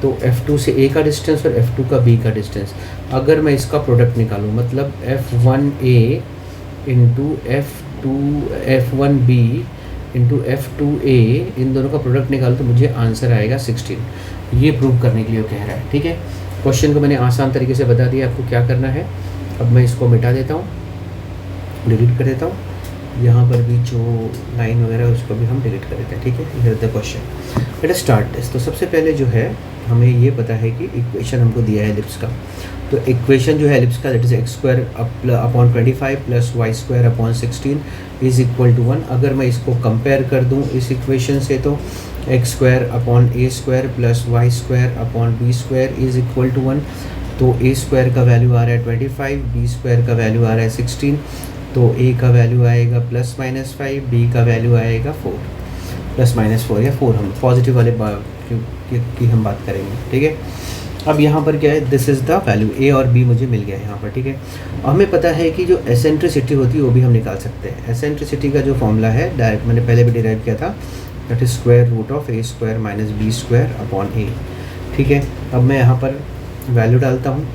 तो F2 से A का डिस्टेंस और F2 का B का डिस्टेंस, अगर मैं इसका प्रोडक्ट निकालूँ, मतलब F1A into F1B into F2A, इन दोनों का प्रोडक्ट निकालूँ तो मुझे आंसर आएगा 16। ये प्रूव करने के लिए वो कह रहा है, ठीक है। क्वेश्चन को मैंने आसान तरीके से बता दिया आपको क्या करना है। अब मैं इसको मिटा देता हूँ, डिलीट कर देता हूँ, यहाँ पर भी जो लाइन वगैरह है उसको भी हम डिलीट कर देते हैं, ठीक है। Here the question, let us start this. तो सबसे पहले जो है हमें ये पता है कि इक्वेशन हमको दिया है एलिप्स का। तो इक्वेशन जो है एलिप्स का, that is x² upon 25 plus y² upon 16 is equal to 1। अगर मैं इसको कंपेयर कर दूँ इस इक्वेशन से, तो x² upon a² plus y² upon b² is equal to 1। तो a² का वैल्यू आ रहा है 25, b² का वैल्यू आ रहा है 16, तो a का वैल्यू आएगा +-5, b का वैल्यू आएगा 4, +-4 या 4, हम पॉजिटिव वाले की हम बात करेंगे, ठीक है। अब यहाँ पर क्या है, this is the value, a और b मुझे मिल गया यहाँ पर, ठीक है। हमें पता है कि जो एसेंट्रिसिटी होती है वो भी हम निकाल सकते हैं। एसेंट्रिसिटी का जो फॉर्मूला है डायरेक्ट मैंने पहले भी डिराइव किया था, that is √(a² - b² upon a), ठीक है। अब मैं यहाँ पर वैल्यू डालता हूँ,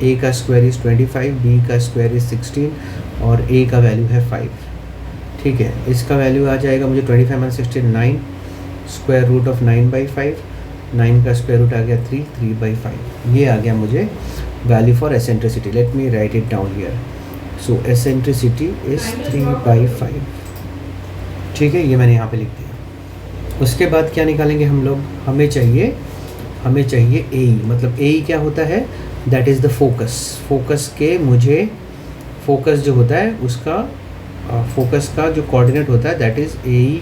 a का स्क्वायर इज़ 25, b का स्क्वायर इज़ 16 और a का वैल्यू है 5, ठीक है। इसका वैल्यू आ जाएगा मुझे 25 - 16 9, √9/5, 9 का स्क्वायर रूट आ गया 3/5। ये आ गया मुझे value for eccentricity. Let me right it down here. So eccentricity is 3/5, ठीक है, ये मैंने यहाँ पे लिख दिया। उसके बाद क्या निकालेंगे हम लोग, हमें चाहिए AE, मतलब AE क्या होता है, that is the focus. Focus के मुझे, फोकस जो होता है उसका फोकस का जो कोऑर्डिनेट होता है दैट इज़ AE,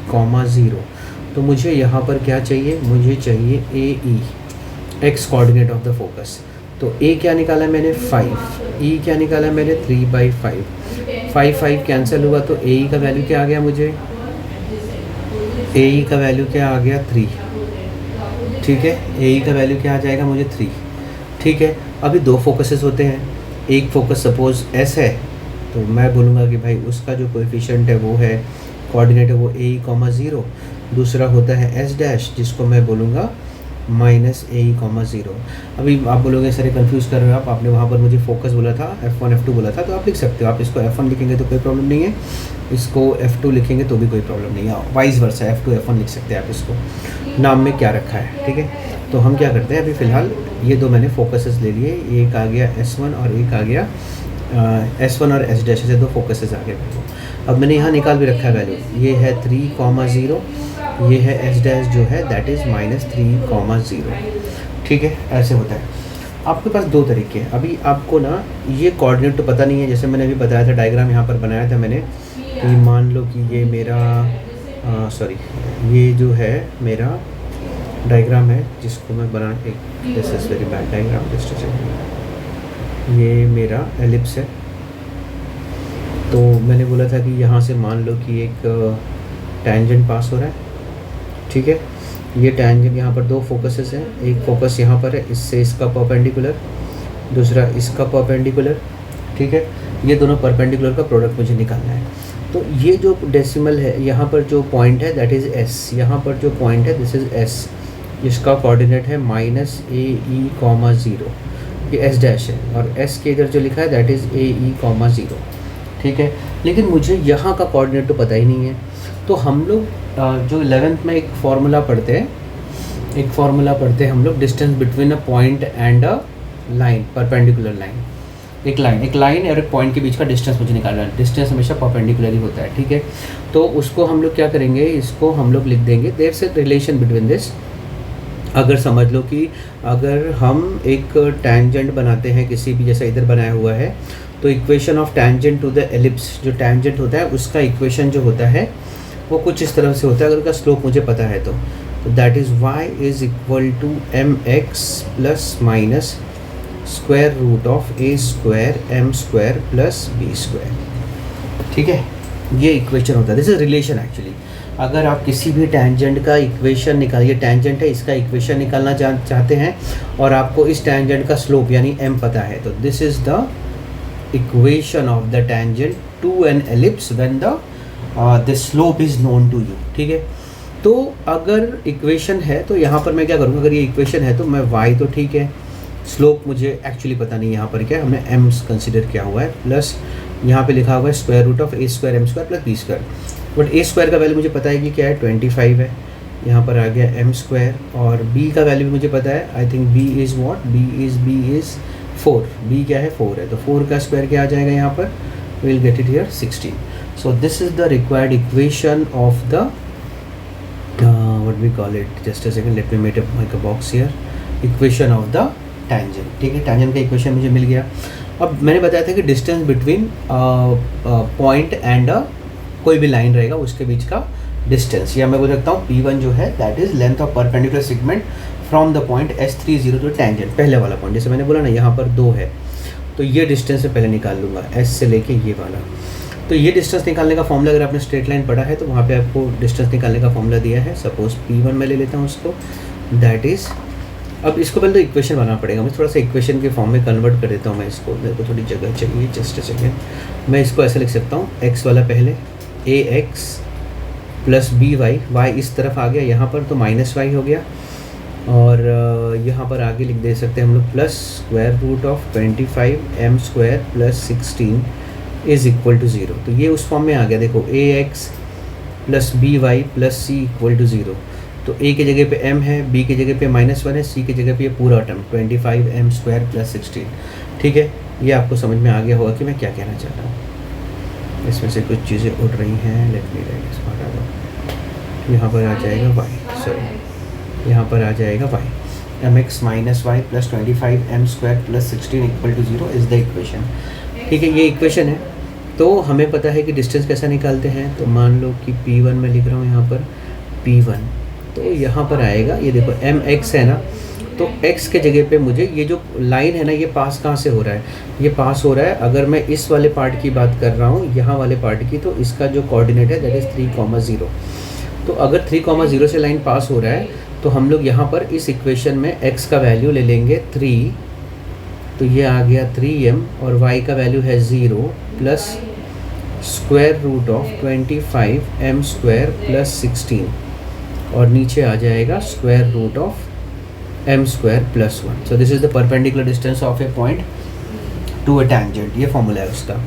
0। तो मुझे यहाँ पर क्या चाहिए, मुझे चाहिए AE, x coordinate of the focus. तो A क्या निकाला मैंने 5, E क्या निकाला मैंने 3/5, 5 कैंसिल हुआ, तो AE का वैल्यू क्या आ गया मुझे, AE का वैल्यू क्या आ गया 3, ठीक है। AE का वैल्यू क्या आ जाएगा मुझे 3, ठीक है। अभी दो फोकसेस होते हैं, एक फोकस सपोज S है, तो मैं बोलूँगा कि भाई उसका जो कोएफिशिएंट है वो है, कोऑर्डिनेट है वो AE, 0। दूसरा होता है S' जिसको मैं बोलूँगा -AE, 0। अभी आप बोलोगे सर कंफ्यूज कर रहे हो आप, आपने वहाँ पर मुझे फोकस बोला था, F1 F2 बोला था, तो आप लिख सकते हो, आप इसको F1 लिखेंगे तो कोई प्रॉब्लम नहीं है, इसको F2 लिखेंगे तो भी कोई प्रॉब्लम नहीं है, वाइस वर्सा F2 F1 लिख सकते हैं आप इसको, नाम में क्या रखा है, ठीक है। तो हम क्या करते हैं, अभी फ़िलहाल ये दो मैंने फोकसेस ले लिए, एक आ गया S1 और एक आ गया S1 और S' से दो फोकसेस आ गए। अब मैंने यहाँ निकाल भी रखा है वैल्यू, ये है 3,0, ये है S' जो है दैट इज़ -3,0, ठीक है। ऐसे होता है। आपके पास दो तरीके हैं। अभी आपको ना ये कोऑर्डिनेट तो पता नहीं है, जैसे मैंने अभी बताया था, डायग्राम यहाँ पर बनाया था मैंने, कि मान लो कि ये मेरा ये जो है मेरा डायग्राम है जिसको मैं बना, एक this is very bad diagram, just a second, ये मेरा एलिप्स है। तो मैंने बोला था कि यहाँ से मान लो कि एक टैंजेंट पास हो रहा है, ठीक है। ये टैंजेंट, यहाँ पर दो फोकसेस हैं, एक फोकस यहाँ पर है, इससे इसका परपेंडिकुलर, दूसरा इसका परपेंडिकुलर, ठीक है। ये दोनों परपेंडिकुलर का प्रोडक्ट मुझे निकालना है। तो ये जो डेसिमल है, यहाँ पर जो पॉइंट है दैट इज़ S, यहाँ पर जो पॉइंट है दिस इज़ S, जिसका कोऑर्डिनेट है -AE, 0, ये S' है, और S के इधर जो लिखा है दैट इज़ AE, 0, ठीक है। लेकिन मुझे यहाँ का कोऑर्डिनेट तो पता ही नहीं है। तो हम लोग जो 11th में एक फार्मूला पढ़ते हैं, हम लोग, distance between a point and a line, perpendicular line. एक लाइन और एक पॉइंट के बीच का डिस्टेंस मुझे निकालना है। डिस्टेंस हमेशा परपेंडिकुलर ही होता है, ठीक है। तो उसको हम लोग क्या करेंगे, इसको हम लोग लिख देंगे, there is a relation between this. अगर समझ लो कि अगर हम एक टैंजेंट बनाते हैं किसी भी, जैसा इधर बनाया हुआ है, तो equation of tangent to the ellipse, जो टैंजेंट होता है उसका इक्वेशन जो होता है वो कुछ इस तरह से होता है, अगर उसका स्लोप मुझे पता है तो तो that is y is equal to mx plus minus square root of a square m square plus b square. ठीक है, ये इक्वेशन होता है, दिस इज रिलेशन एक्चुअली। अगर आप किसी भी टेंजेंट का इक्वेशन निकालिए, टेंजेंट है इसका इक्वेशन निकालना चाहते हैं और आपको इस टेंजेंट का स्लोप यानी m पता है, तो this is the equation of the tangent to an ellipse when the slope is known to you. ठीक है, तो अगर इक्वेशन है तो यहाँ पर मैं क्या करूँगा, अगर ये इक्वेशन है तो मैं y तो ठीक है, स्लोप मुझे एक्चुअली पता नहीं यहाँ पर क्या, हमने m कंसिडर किया हुआ है, प्लस यहाँ पे लिखा हुआ है square root of a square m square plus b square. But a square का वैल्यू मुझे पता है कि क्या है, 25 है, यहाँ पर आ गया m स्क्वायर, और b का वैल्यू भी मुझे पता है, I think b is what, b is 4, b क्या है 4 है, तो 4 का स्क्वायर क्या आ जाएगा यहाँ पर, will get it here 16। So this is the required equation of the what we call it, just a second, let me make a box here, equation of the tangent। ठीक है, tangent का equation मुझे मिल गया। अब मैंने बताया था कि डिस्टेंस बिटवीन पॉइंट एंड कोई भी लाइन रहेगा उसके बीच का डिस्टेंस, या मैं बोल सकता हूँ P1 जो है that is length of perpendicular segment from the point S30 to tangent, पहले वाला पॉइंट, जैसे मैंने बोला ना यहाँ पर 2 है, तो ये डिस्टेंस मैं पहले निकाल लूँगा S से लेके ये वाला। तो ये डिस्टेंस निकालने का फॉर्मूला अगर आपने स्ट्रेट लाइन पढ़ा है तो वहाँ पे आपको डिस्टेंस निकालने का फॉर्मूला दिया है। सपोज P1 मैं ले लेता हूँ उसको, दैट इज़, अब इसको पहले तो इक्वेशन बनाना पड़ेगा, मैं थोड़ा सा इक्वेशन के फॉर्म में कन्वर्ट कर देता हूँ मैं इसको, मेरे को थोड़ी जगह चाहिए, जस्ट अ सेकेंड। मैं इसको ऐसे लिख सकता हूँ, x वाला पहले ax प्लस by इस तरफ आ गया यहाँ पर, तो माइनस y हो गया, और यहाँ पर आगे लिख दे सकते हैं हम लोग plus square root of 25 m square plus 16 is equal to 0। तो ये उस फॉर्म में आ गया, देखो ax plus by plus c equal to 0। तो a की जगह पे m है, b की जगह पे -1 है, c की जगह पे ये पूरा टर्म 25 m स्क्वायर प्लस 16। ठीक है, ये आपको समझ में आ गया होगा कि मैं क्या कहना चाह रहा हूँ। इसमें से कुछ चीज़ें उड़ रही हैं, लेट मी राइट, इसको हटा दो, यहाँ पर आ जाएगा y, सॉरी यहाँ पर आ जाएगा y, mx minus y plus 25 m square plus 16 equal to 0 is the equation. ठीक है, ये इक्वेशन है। तो हमें पता है कि डिस्टेंस कैसा निकालते हैं, तो मान लो कि P1 में लिख रहा हूँ यहाँ पर P1, तो यहाँ पर आएगा, ये देखो mx है ना, तो x के जगह पे मुझे ये जो लाइन है ना, ये पास कहाँ से हो रहा है, ये पास हो रहा है, अगर मैं इस वाले पार्ट की बात कर रहा हूँ, यहाँ वाले पार्ट की, तो इसका जो कोऑर्डिनेट है दैट इज़ 3,0। तो अगर 3,0 से लाइन पास हो रहा है तो हम लोग यहाँ पर इस इक्वेशन में x का वैल्यू ले लेंगे 3, तो ये आ गया 3m, और y का वैल्यू है 0 plus square root of 25 m square plus 16, और नीचे आ जाएगा square root of m square plus 1। So this is the perpendicular distance of a point to a tangent, ये फॉर्मूला है उसका।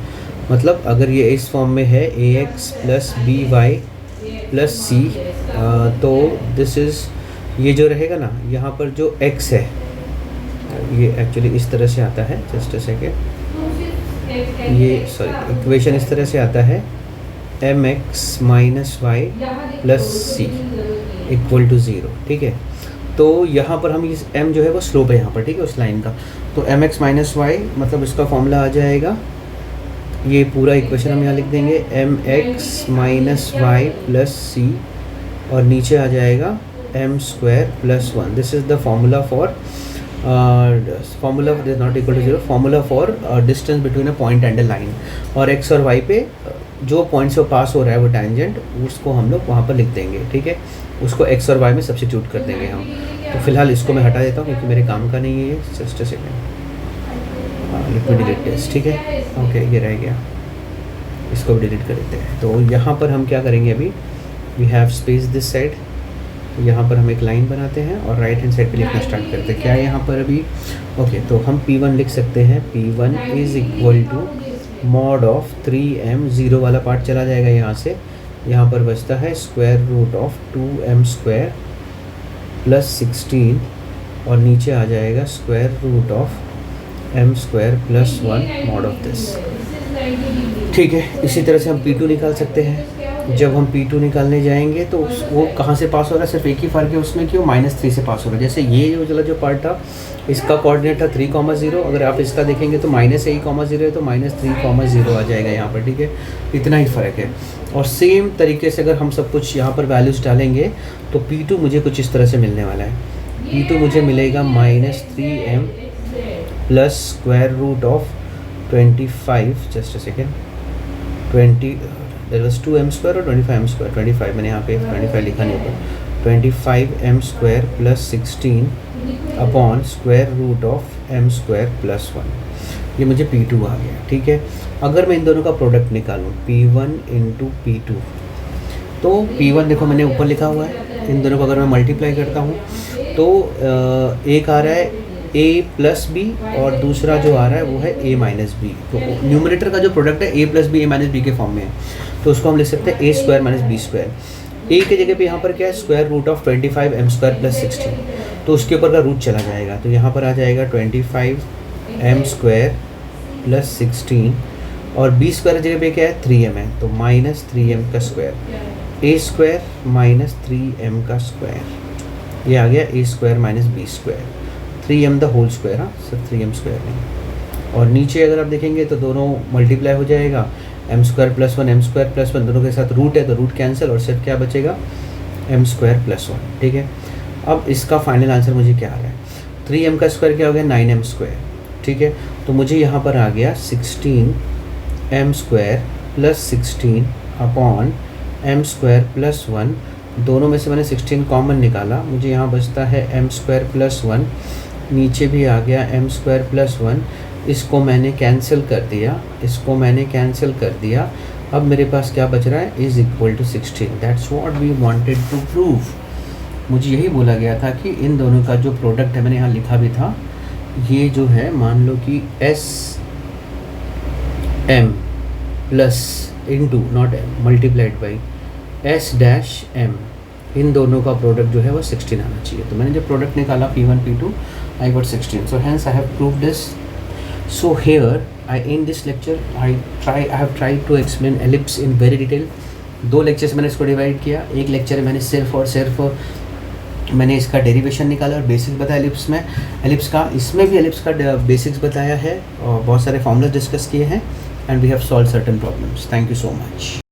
मतलब अगर ये इस फॉर्म में है ax plus by plus c, तो दिस इज़, ये जो रहेगा ना यहाँ पर जो x है, ये एक्चुअली इस तरह से आता है, जस्ट अ सेकेंड, ये सॉरी इक्वेशन इस तरह से आता है, mx minus y plus c equal to 0। ठीक है, तो यहाँ पर हम इस m जो है वो स्लोप है यहाँ पर, ठीक है, उस लाइन का, तो mx माइनस y मतलब इसका फॉर्मूला आ जाएगा, ये पूरा इक्वेशन हम यहाँ लिख देंगे, mx minus y plus c, और नीचे आ जाएगा m square plus 1। This is the formula for formula is not equal to 0, formula for distance between a point and a line, और x और y पे जो पॉइंट से पास हो रहा है वो टैंजेंट, उसको हम लोग वहाँ पर लिख देंगे। ठीक है, उसको x और y में सब्स्टिट्यूट कर देंगे हम। तो फिलहाल इसको मैं हटा देता हूँ क्योंकि मेरे काम का नहीं है ये, just a second, late me delete this. ठीक है, ओके, ये रह गया, इसको भी डिलीट कर देते हैं। तो यहाँ पर हम क्या करेंगे, अभी we have space this side, यहाँ पर हम एक लाइन बनाते हैं और राइट हैंड साइड पे लिखना स्टार्ट करते हैं। क्या है यहाँ पर अभी, ओके, तो हम P1 लिख सकते हैं, P1 is equal to mod of 3m, 0 वाला पार्ट चला जाएगा यहाँ से, यहाँ पर बचता है square root of 2m square plus 16, और नीचे आ जाएगा square root of m square plus 1 mod of this. ठीक है, इसी तरह से हम P2 निकाल सकते हैं, जब हम P2 निकालने जाएंगे तो वो कहाँ से पास हो रहा है, सिर्फ एक ही फ़र्क है उसमें कि वो -3 से पास हो रहा है। जैसे ये जो पार्ट था इसका कोऑर्डिनेट था 3,0, अगर आप इसका देखेंगे तो -3,0 है तो -3,0 आ जाएगा यहाँ पर, ठीक है। इतना ही फ़र्क है। और सेम तरीके से अगर हम सब कुछ यहाँ पर वैल्यूज़ डालेंगे तो P2 मुझे कुछ इस तरह से मिलने वाला है। P2 मुझे मिलेगा -3m plus square root of 25, just a second, 20 there was 2m square और 25m स्क्वायर, 25 मैंने यहाँ पे 25 लिखा नहीं ऊपर, 25m square plus 16 upon square root of m square plus 1। ये मुझे P2 आ गया, ठीक है। अगर मैं इन दोनों का प्रोडक्ट निकालूँ P1 इंटू P2, तो P1 देखो मैंने ऊपर लिखा हुआ है, इन दोनों को अगर मैं मल्टीप्लाई करता हूँ तो एक आ रहा है a प्लस बी और दूसरा जो आ रहा है वो है a माइनस बी। तो न्यूमरेटर का जो प्रोडक्ट है a plus b, a minus b के फॉर्म में है, तो उसको हम लिख सकते हैं a square minus b square. a की जगह पे यहाँ पर क्या है, square root of 25m square plus 16, तो उसके ऊपर का रूट चला जाएगा, तो यहाँ पर आ जाएगा 25m स्क्वायर प्लस 16 और b स्क्वायर की जगह पे क्या है 3m है, तो -3m का square, a square minus 3m का स्क्वायर, ये आ गया a square minus b square, 3m the whole square, हाँ सिर्फ 3m स्क्वायर नहीं। और नीचे अगर आप देखेंगे तो दोनों मल्टीप्लाई हो जाएगा, m square plus 1 m square plus 1 दोनों के साथ रूट है तो रूट कैंसिल और सिर्फ क्या बचेगा m स्क्वायर प्लस 1, ठीक है। अब इसका फाइनल आंसर मुझे क्या आ रहा है, 3m का स्क्वायर क्या हो गया 9m स्क्वायर, ठीक है। तो मुझे यहाँ पर आ गया 16m square plus 16 upon m square plus 1, दोनों में से मैंने 16 कॉमन निकाला, मुझे यहाँ बचता है m स्क्वायर प्लस 1, नीचे भी आ गया m स्क्वायर प्लस 1, इसको मैंने कैंसिल कर दिया, इसको मैंने कैंसिल कर दिया। अब मेरे पास क्या बच रहा है, is equal to 16। That's what we wanted to prove. मुझे यही बोला गया था कि इन दोनों का जो प्रोडक्ट है, मैंने यहाँ लिखा भी था, ये जो है मान लो कि s m plus into not m multiplied by s dash m, इन दोनों का प्रोडक्ट जो है वो 16 आना चाहिए। तो मैंने जब प्रोडक्ट निकाला P1 P2 I got 16, so hence I have proved this. So here I end this lecture. I have tried to explain ellipse in very detail. 2 lectures मैंने इसको डिवाइड किया, एक लेक्चर मैंने सिर्फ और सिर्फ मैंने इसका डेरिवेशन निकाला और बेसिक्स बताया एलिप्स का, इसमें भी एलिप्स का बेसिक्स बताया है और बहुत सारे फॉर्मूला डिस्कस किए हैं, and we have solve certain problems. Thank you so much.